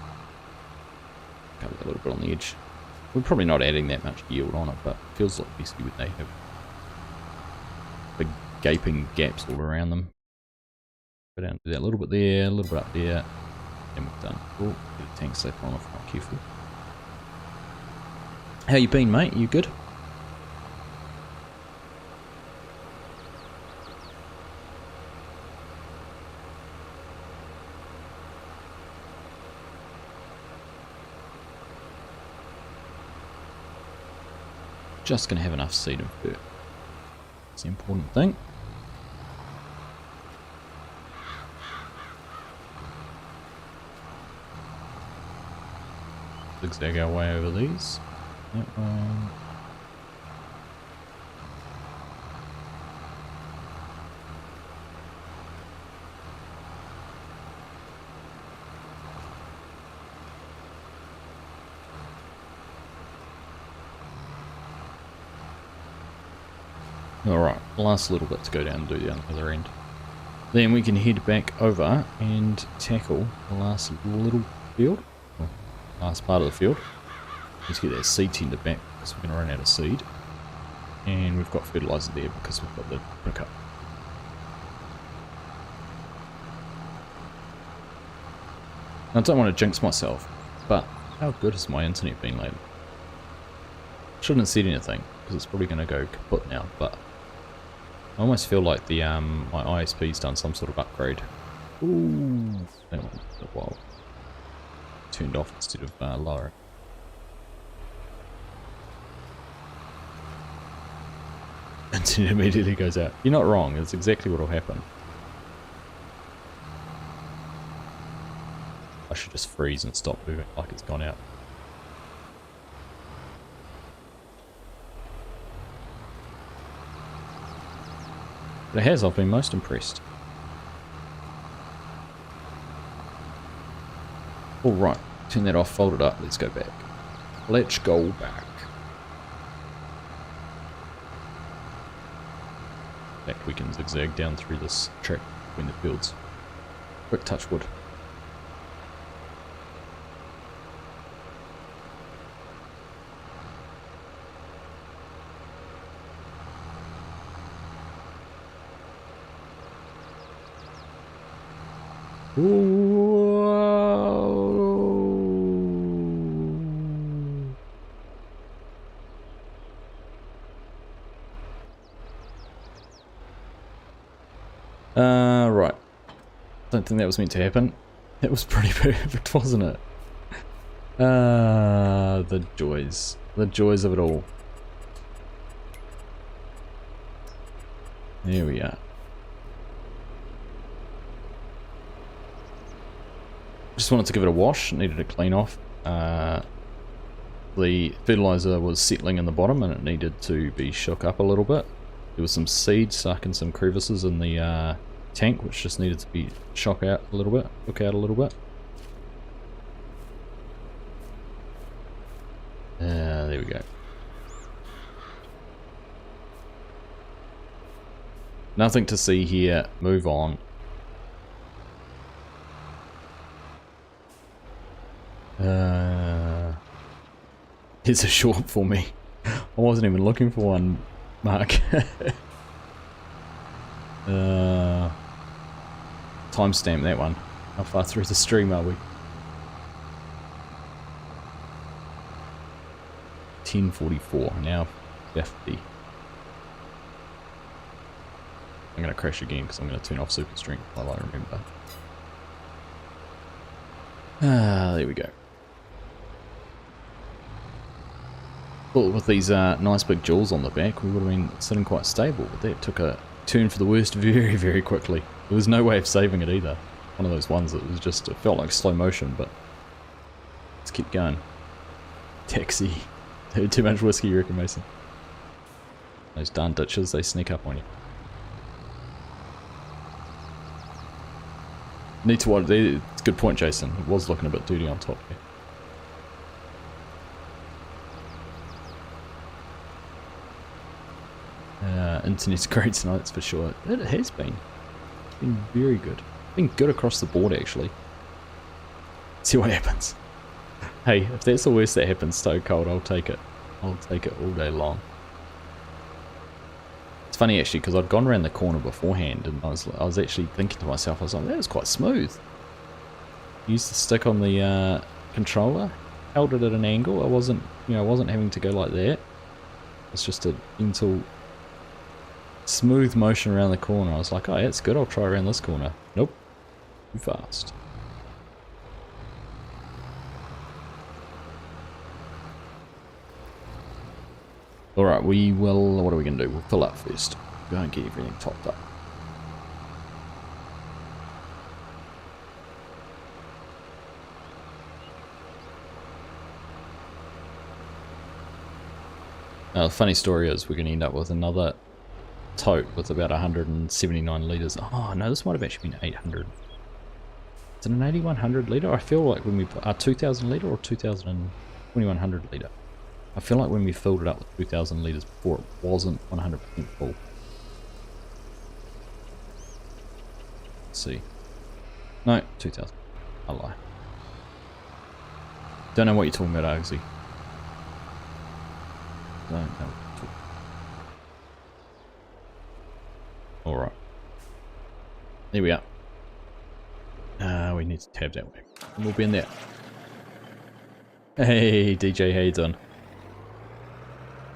Got a little bit on the edge. We're probably not adding that much yield on it, but it feels like basically when they have big gaping gaps all around them. Go down to that, a little bit there, a little bit up there, and we're done. Oh, get a tank safe on if I'm not careful. How you been, mate? You good? Just gonna have enough seed and fur. That's the important thing. Zigzag our way over these. That one. Alright, last little bit to go down and do down the other end. Then we can head back over and tackle the last little field. Well, last part of the field. Let's get that seed tender back because we're going to run out of seed. And we've got fertilizer there because we've got the brick up. Now, I don't want to jinx myself, but how good has my internet been lately? Shouldn't have said anything because it's probably going to go kaput now, but I almost feel like the my ISP's done some sort of upgrade. Ooh, that one a while. Turned off instead of lower. Internet immediately goes out. You're not wrong. That's exactly what will happen. I should just freeze and stop moving like it's gone out. But it has, I've been most impressed. Alright, turn that off, fold it up, let's go back. Let's go back. In fact, we can zigzag down through this track between the fields. Quick touch wood. Right. Don't think that was meant to happen. That was pretty perfect, wasn't it? The joys. The joys of it all. There we are. Just wanted to give it a wash, needed to clean off. The fertilizer was settling in the bottom and it needed to be shook up a little bit. There was some seed stuck in some crevices in the tank which just needed to be shook out a little bit, shook out a little bit. There we go. Nothing to see here, move on. It's a short for me. I wasn't even looking for one, Mark. Timestamp that one. How far through the stream are we? 10:44, now 50. I'm going to crash again because I'm going to turn off super stream while I remember. There we go. Well, with these nice big jewels on the back, we would have been sitting quite stable, but that took a turn for the worst very, very quickly. There was no way of saving it either. One of those ones that was just, it felt like slow motion, but let's keep going. Taxi. Too much whiskey, you reckon, Mason? Those darn ditches, they sneak up on you. Need to watch. It's a good point, Jason. It was looking a bit dirty on top here. Internet's great tonight, that's for sure. It has been. It's been very good. It's been good across the board, actually. See what happens. Hey, if that's the worst that happens, Stone Cold, I'll take it. I'll take it all day long. It's funny actually, because I'd gone around the corner beforehand, and I was actually thinking to myself, I was like, that was quite smooth. Used the stick on the controller, held it at an angle. I wasn't having to go like that. It's just a gentle, smooth motion around the corner. I was like, oh, yeah, that's good. I'll try around this corner. Nope, too fast. Alright, we will, what are we going to do? We'll fill up first. Go and get everything topped up. Now, the funny story is we're going to end up with another tote with about 179 litres. Oh no, this might have actually been 800. Is it an 8100 litre? I feel like when we put 2000 litre or 2100 litre. I feel like when we filled it up with 2000 litres before, it wasn't 100% full. Let's see. No, 2000. I lie. Don't know what you're talking about, Argsy. Don't know what you're talking about. Alright. There we are. We need to tab that way. And we'll be in there. Hey, DJ, how you doing?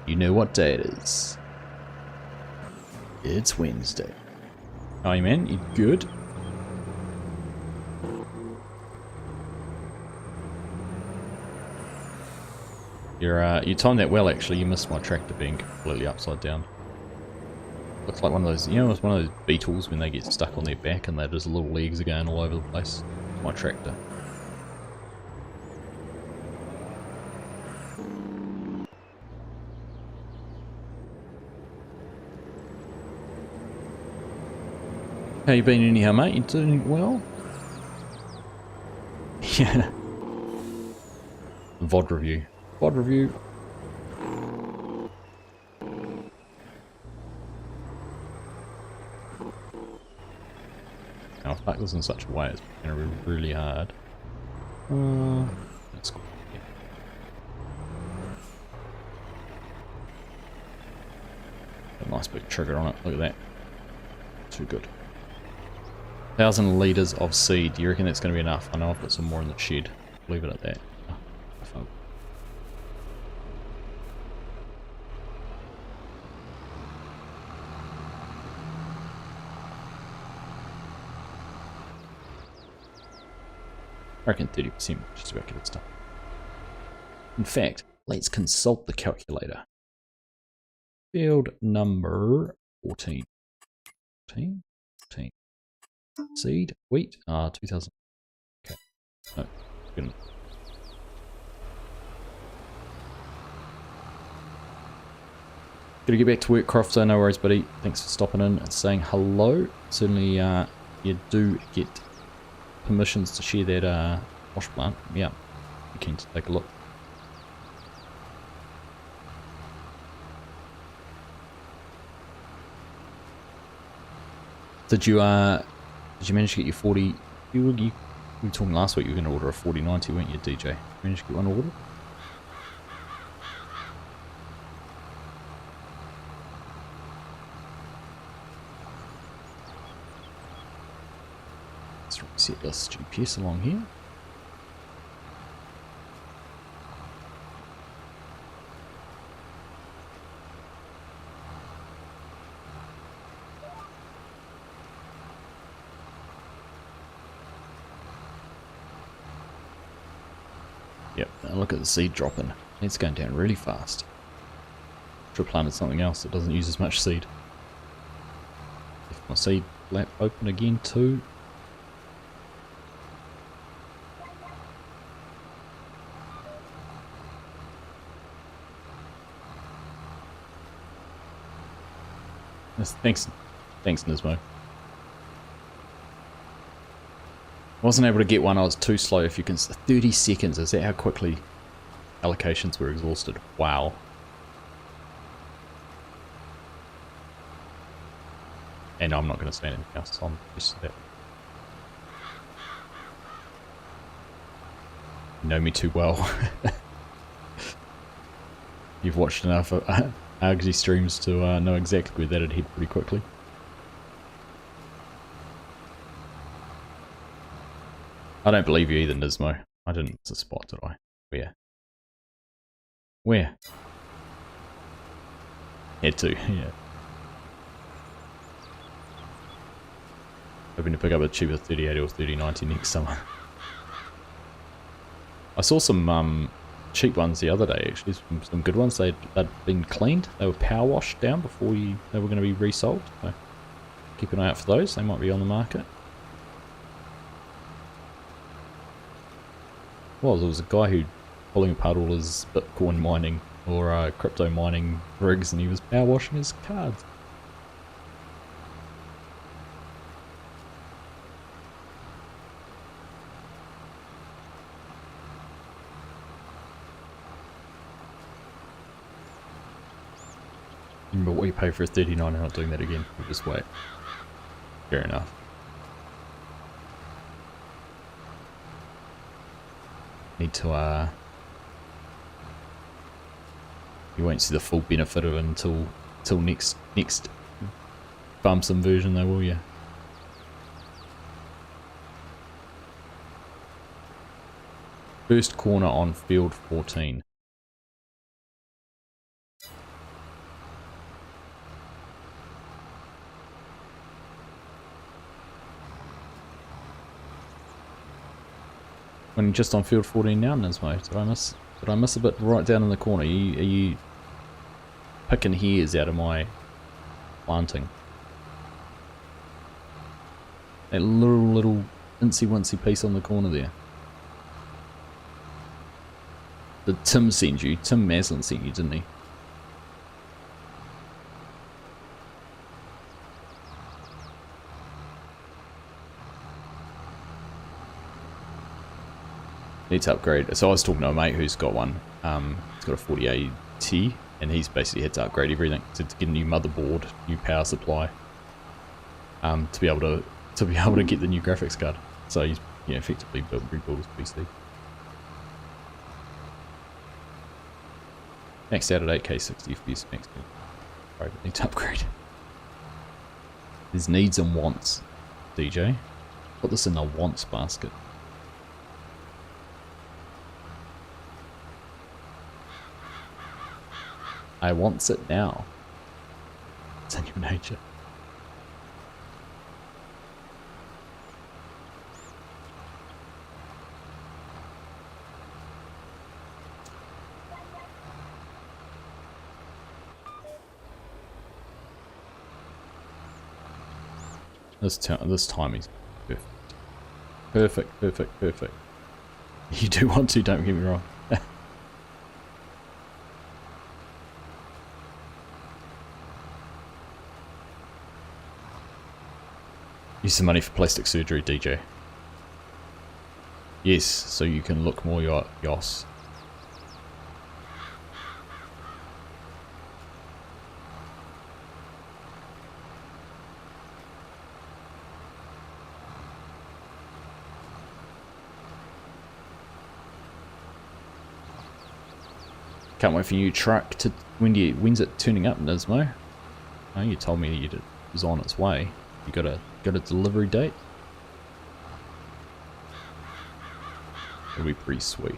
You know what day it is. It's Wednesday. Hi man, you good? You timed that well actually. You missed my tractor being completely upside down. Looks like one of those, you know, it's one of those beetles when they get stuck on their back and their just little legs are going all over the place. My tractor. How you been anyhow, mate? You doing well? Yeah. VOD review. VOD review. Now, if back this in such a way, it's going to be really hard. That's cool. Yeah. A nice big trigger on it. Look at that. Too good. 1,000 litres of seed. Do you reckon that's going to be enough? I know I've got some more in the shed. Leave it at that. Oh, I reckon 30% just about get it done. In fact, let's consult the calculator. Field number 14. 14? 14. Seed, wheat, 2000. Okay. No, good enough. Gotta get back to work, Crofter. No worries, buddy. Thanks for stopping in and saying hello. Certainly, you do get permissions to share that wash plant. Yeah, you keen to take a look. Did you manage to get your 40? You were talking last week you were going to order a 4090, weren't you, DJ? You managed to get one ordered? Let's reset this GPS along here. Yep, now look at the seed dropping. It's going down really fast. Should have planted something else that doesn't use as much seed. If my seed flap open again too. Thanks, Nismo. Wasn't able to get one, I was too slow. If you can, 30 seconds, is that how quickly allocations were exhausted? Wow. And I'm not going to say anything else on just that. You know me too well. You've watched enough Argsy streams to know exactly where that'd head pretty quickly. I don't believe you either, Nismo. I didn't miss a spot, did I? Where? Where? Had to, yeah. Hoping to pick up a cheaper 3080 or 3090 next summer. I saw some cheap ones the other day, actually, some good ones. They'd been cleaned. They were power washed down before they were going to be resold. So keep an eye out for those. They might be on the market. Well, there was a guy who pulling apart all his Bitcoin mining or crypto mining rigs, and he was power washing his cards. Remember what you pay for a 39 and not doing that again. We'll just wait. Fair enough. Need to you won't see the full benefit of it until next bump some version though, will you? First corner on field 14. When you're just on field 14 now, Nismo, did I miss a bit right down in the corner? Are you picking hairs out of my planting? That little incy-wincy piece on the corner there. Did Tim send you? Tim Maslin sent you, didn't he? Need to upgrade. So I was talking to a mate who's got one. He's got a 4080, and he's basically had to upgrade everything to get a new motherboard, new power supply, to be able to get the new graphics card. So he's effectively rebuilt his PC. Maxed out at 8K 60 FPS maxed out. Probably need to upgrade. There's needs and wants, DJ. Put this in the wants basket. I wants it now. It's in your nature. This timing's perfect. Perfect. You do want to, don't get me wrong. Use some money for plastic surgery, DJ. Yes, so you can look more Yos. Can't wait for your new truck to... When's it turning up, Nismo? Oh, you told me it was on its way. You got a delivery date? It'll be pretty sweet.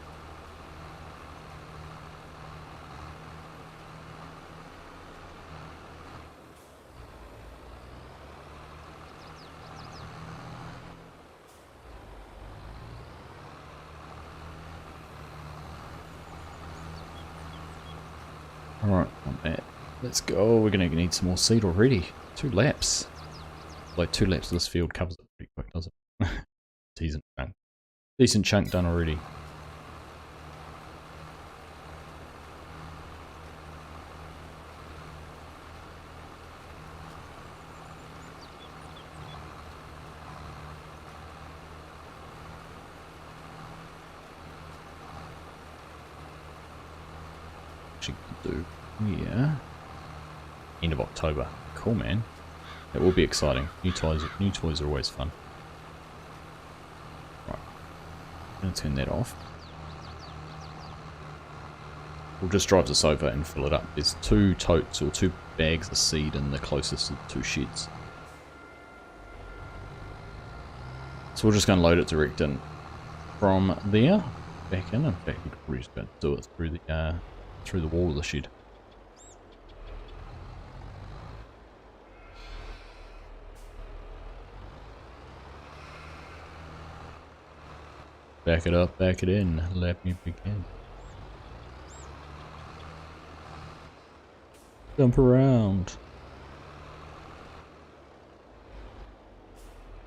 Alright, on that. Let's go. We're gonna need some more seed already. 2 laps. Like 2 laps of this field covers it pretty quick, does it? Decent chunk done already. actually do here. End of October. Cool, man. That will be exciting. New toys are always fun. Right. I'm going to turn that off. We'll just drive this over and fill it up. There's 2 totes or 2 bags of seed in the closest of the 2 sheds. So we're just going to load it direct in from there. Back in. In fact, we could probably just about do it through the wall of the shed. Back it up, back it in. Let me begin. Jump around.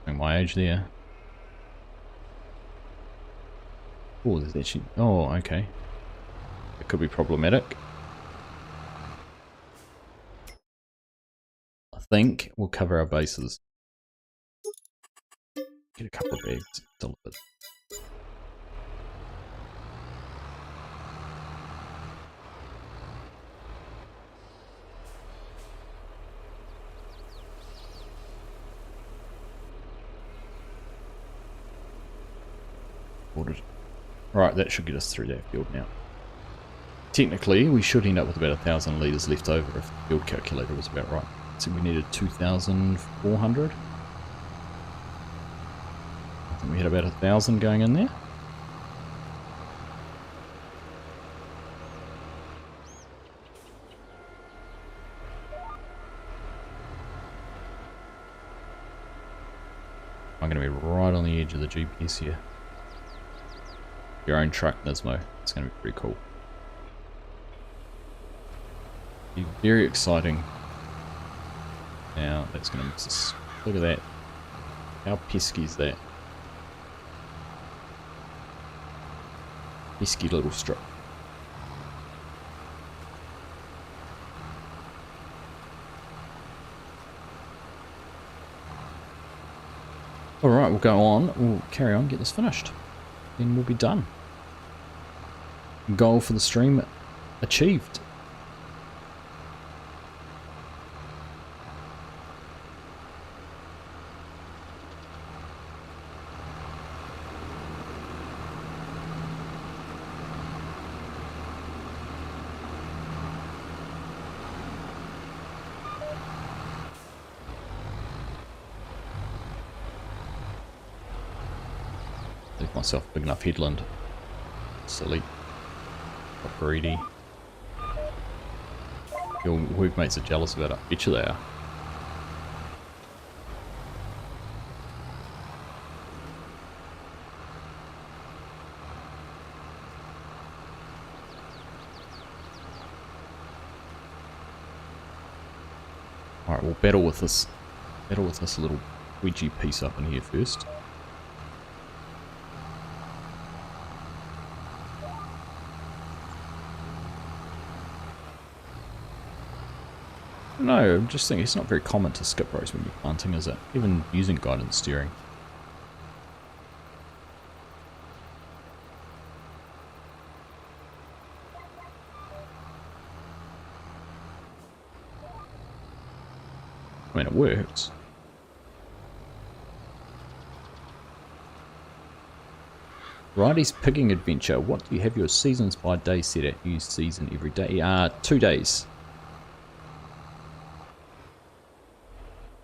Showing my age there. Oh, there's actually. Oh, okay. It could be problematic. I think we'll cover our bases. Get a couple of bags delivered. Right, that should get us through that field now. Technically, we should end up with about 1,000 litres left over if the field calculator was about right. So we needed 2,400. I think we had about 1,000 going in there. I'm going to be right on the edge of the GPS here. Your own truck, Nismo. It's going to be pretty cool. Be very exciting. Now, that's going to mix us. Look at that. How pesky is that? Pesky little strip. Alright, we'll go on. We'll carry on, get this finished. Then we'll be done. Goal for the stream achieved. Leave myself a big enough headland. Silly. Got greedy. Your workmates are jealous about it. Bet you they are. Alright, we'll battle with this little wedgie piece up in here first. No, I'm just thinking it's not very common to skip rows when you're planting, is it? Even using guidance steering. I mean, it works. Ridey's Pigging Adventure. What do you have your seasons by day set at? Use season every day. 2 days.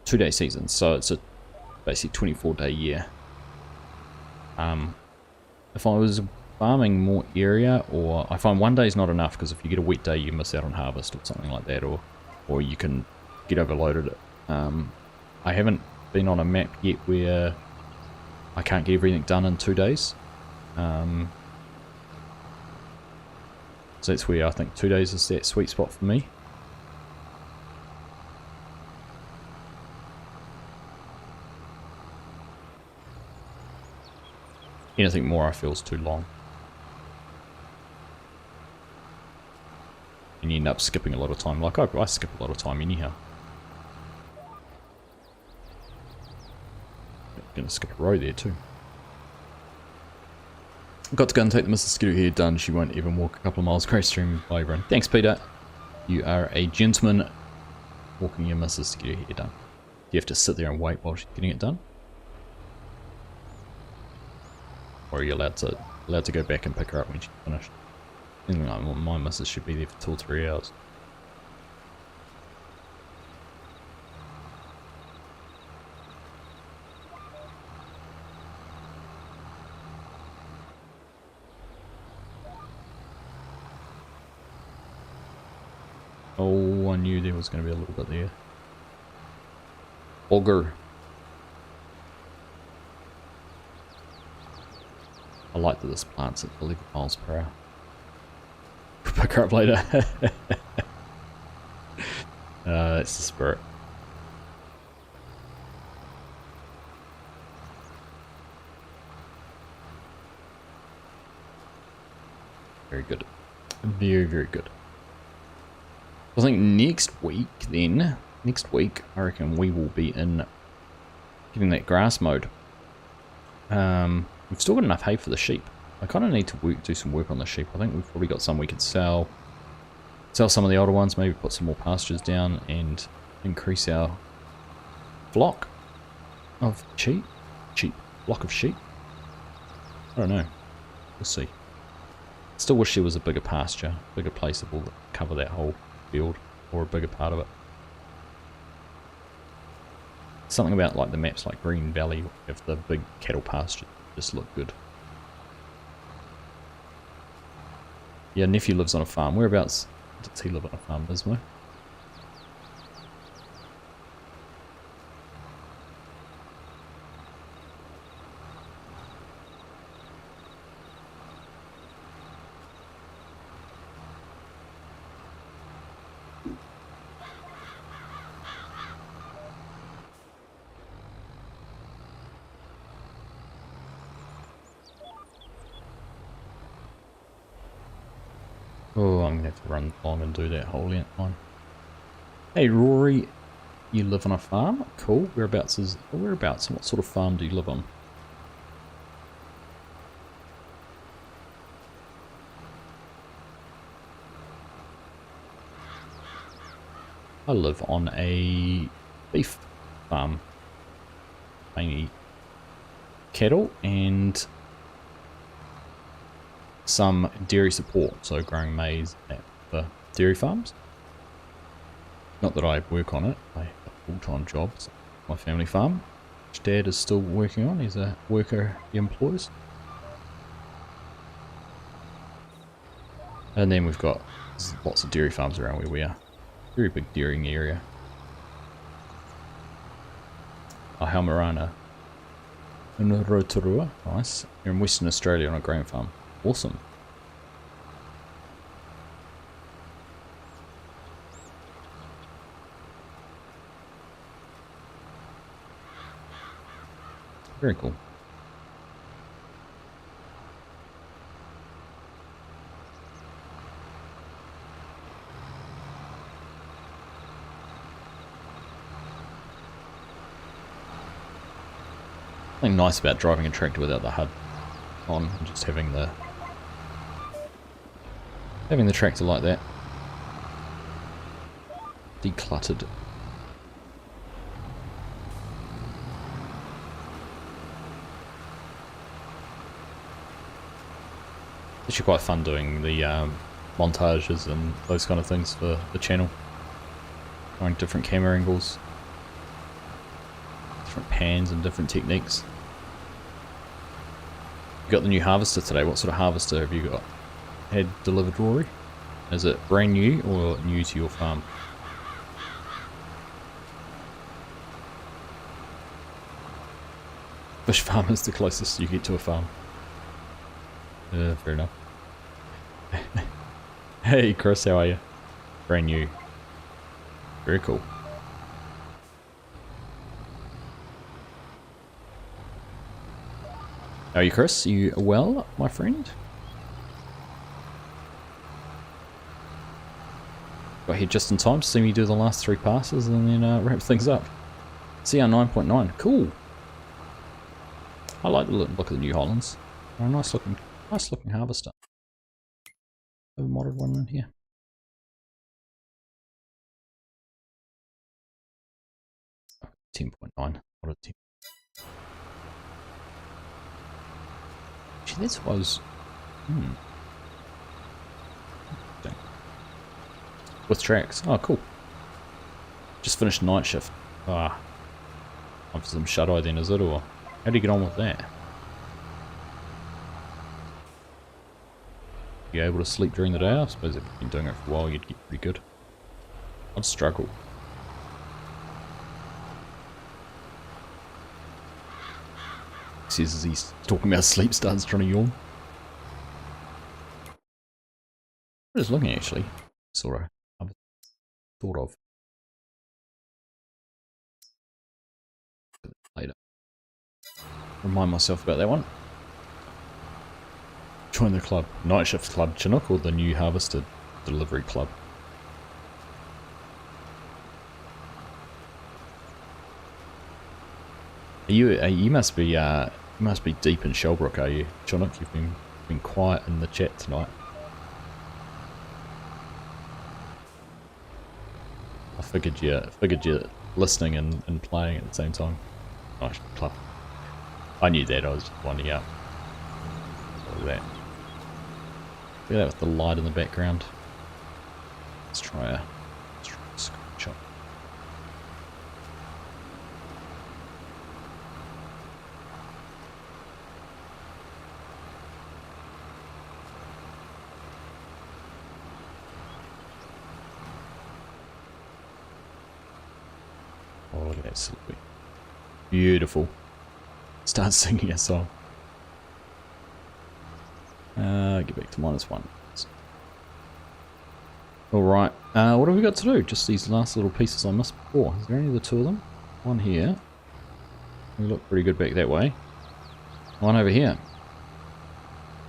2-day season, so it's a basically 24-day year. If I was farming more area, or I find 1 day is not enough because if you get a wet day you miss out on harvest or something like that, or you can get overloaded. I haven't been on a map yet where I can't get everything done in 2 days. So that's where I think 2 days is that sweet spot for me. Anything more I feel is too long. And you end up skipping a lot of time. Like I skip a lot of time anyhow. Gonna skip a row there too. Got to go and take the Mrs. Skidoo here done. She won't even walk a couple of miles. Great stream by everyone. Thanks, Peter. You are a gentleman walking your Mrs. Skidoo here done. Do you have to sit there and wait while she's getting it done? Or are you allowed to go back and pick her up when she's finished? I think like my Mrs. should be there for 2 or 3 hours. Oh, I knew there was going to be a little bit there. Auger. I like that this plant's at 11 miles per hour. Pick her up later. That's the spirit. Very good. Very, very good. I think next week I reckon we will be in getting that grass mowed. We've still got enough hay for the sheep. I kind of need to do some work on the sheep. I think we've probably got some we could sell. Sell some of the older ones, maybe put some more pastures down and increase our flock of sheep. Flock of sheep. I don't know. We'll see. Still wish there was a bigger pasture, bigger place that will cover that whole field, or a bigger part of it. Something about like the maps like Green Valley, if the big cattle pasture just look good. Yeah, nephew lives on a farm. Whereabouts does he live on a farm, Bismo? Oh, I'm gonna have to run along and do that whole outline. Hey Rory, you live on a farm? Cool. Whereabouts? What sort of farm do you live on? I live on a beef farm. Mainly cattle and some dairy support, so growing maize at the dairy farms. Not that I work on it, I have a full-time job. It's my family farm, which Dad is still working on. He's a worker he employs. And then we've got lots of dairy farms around where we are. Very big dairying area. Halmarana in Rotorua, nice. You're in Western Australia on a grain farm. Awesome. Very cool. Something nice about driving a tractor without the HUD on and just having the tractor like that. Decluttered. It's actually quite fun doing the montages and those kind of things for the channel. Trying different camera angles, different pans and different techniques. You got the new harvester today. What sort of harvester have you got? Had delivered, Rory? Is it brand new or new to your farm? Fish farm is the closest you get to a farm. Fair enough. Hey Chris, how are you? Brand new. Very cool. How are you, Chris? Are you well, my friend? Got here just in time to see me do the last 3 passes and then wrap things up. CR 9.9, cool. I like the look of the New Hollands. They're a nice looking Nice looking harvester. Have a modded one in here. Oh, 10.9. What a 10. Actually, that's what I was. With tracks. Oh, cool. Just finished night shift. Ah. Time for some shut eye then, is it? Or how do you get on with that? You able to sleep during the day? I suppose if you've been doing it for a while, you'd get pretty good. I'd struggle. He says as he's talking about sleep, starts trying to yawn. I'm just looking actually. Sort of. I've thought of. Later. Remind myself about that one. Join the club. Night Shift Club Chinook or the New Harvester Delivery Club? You must be deep in Shellbrook, are you, Chinook? You've been quiet in the chat tonight. I figured you're listening and playing at the same time. Nice club. I knew that. I was just winding up. Look at that. Look at that with the light in the background. Let's try a screenshot. Oh, look at that silhouette. Beautiful. Start singing a song. Get back to -1. Alright, what have we got to do? Just these last little pieces I missed before. Is there any of the two of them? One here. We look pretty good back that way. One over here.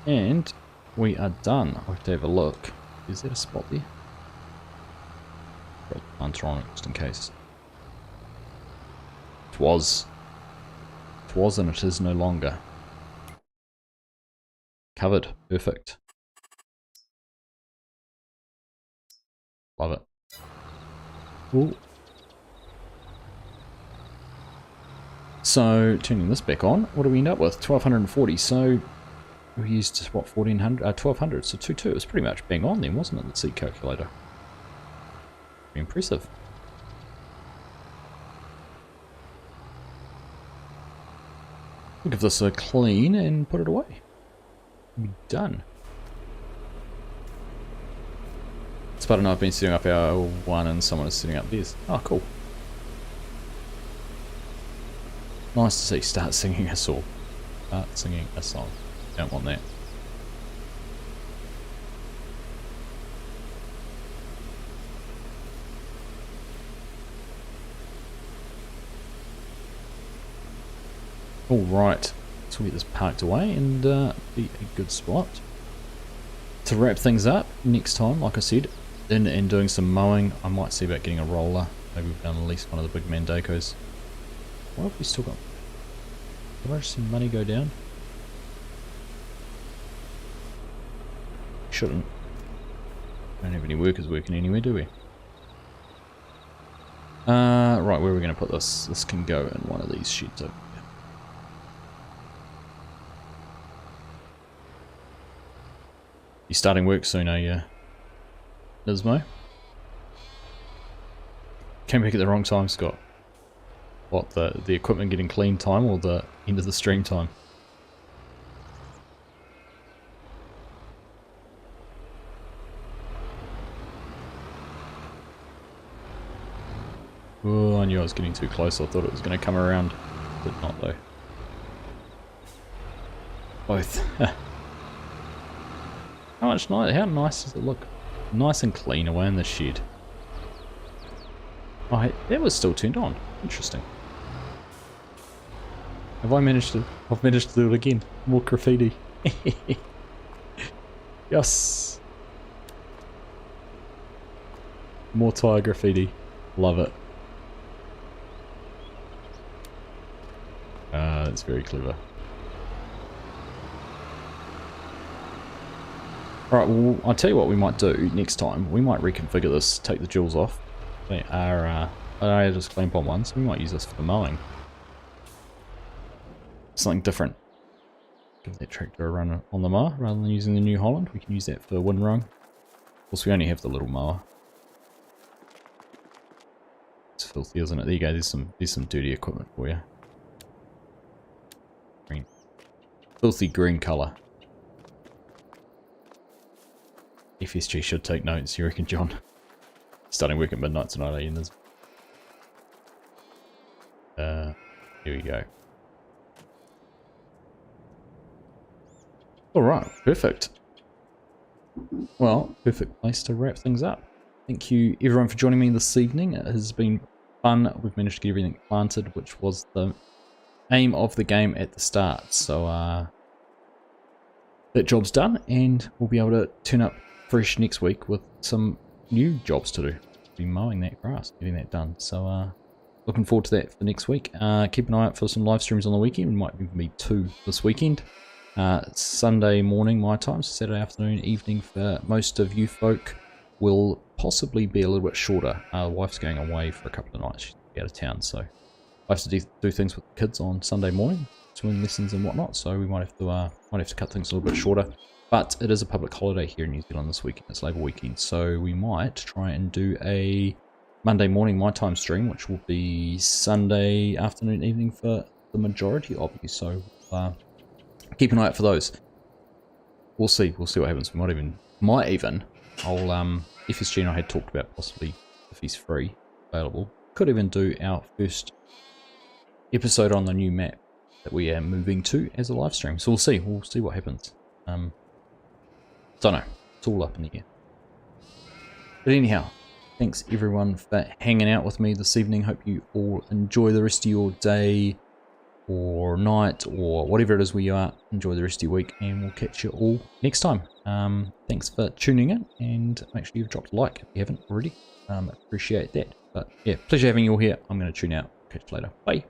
And we are done. I'll have to have a look. Is there a spot there? Put the planter on it just in case. It was and it is no longer. Covered. Perfect. Love it. Ooh. So, turning this back on, what do we end up with? 1240. So, we used, what, 1400? 1200. So, 2.2. It was pretty much bang on then, wasn't it? The seed calculator. Very impressive. We'll give this a clean and put it away. We'll be done. Spud and I have been setting up our one and someone is setting up theirs. Oh, cool. Nice to see. Start singing a song. Start singing a song. Don't want that. Alright, so we'll get this parked away and be a good spot. To wrap things up, next time, like I said, in and doing some mowing, I might see about getting a roller. Maybe we've done at least one of the big mandacos. What have we still got? Did I just see money go down? Shouldn't. Don't have any workers working anywhere, do we? Right, where are we going to put this? This can go in one of these sheds over here. You starting work soon, are you, Nismo? Came back at the wrong time, Scott. What, the equipment getting clean time or the end of the stream time? Oh, I knew I was getting too close. I thought it was going to come around. Did not, though. Both. How nice does it look? Nice and clean away in the shed. Oh, that was still turned on. Interesting. I've managed to do it again. More graffiti. Yes. More tire graffiti. Love it. That's very clever. Alright, well, I'll tell you what we might do next time. We might reconfigure this, take the jewels off. They are just clamp on ones. We might use this for mowing. Something different. Give that tractor a run on the mower rather than using the New Holland. We can use that for windrow. Of course, we only have the little mower. It's filthy, isn't it? There you go. There's some dirty equipment for you. Green. Filthy green colour. FSG should take notes, you reckon, John? Starting work at midnight tonight, eh? Here we go. Alright, perfect. Well, perfect place to wrap things up. Thank you everyone for joining me this evening. It has been fun. We've managed to get everything planted, which was the aim of the game at the start. So that job's done, and we'll be able to turn up fresh next week with some new jobs to do. Be mowing that grass, getting that done. So looking forward to that for next week. Keep an eye out for some live streams on the weekend. It might even be 2 this weekend. Sunday morning my time, so Saturday afternoon, evening for most of you folk will possibly be a little bit shorter. The wife's going away for a couple of nights. She's out of town, so I have to do things with the kids on Sunday morning, swimming lessons and whatnot. So we might have to cut things a little bit shorter. But it is a public holiday here in New Zealand this weekend. It's Labour weekend, so we might try and do a Monday morning my time stream, which will be Sunday afternoon, evening for the majority of you. So keep an eye out for those. We'll see what happens. We might even. FSG and I had talked about possibly, if he's free, available, could even do our first episode on the new map that we are moving to as a live stream. So we'll see what happens. Don't know. It's all up in the air. But anyhow, thanks everyone for hanging out with me this evening. Hope you all enjoy the rest of your day or night or whatever it is where you are. Enjoy the rest of your week, and we'll catch you all next time. Thanks for tuning in, and make sure you've dropped a like if you haven't already. Appreciate that. But yeah, pleasure having you all here. I'm going to tune out. Catch you later. Bye.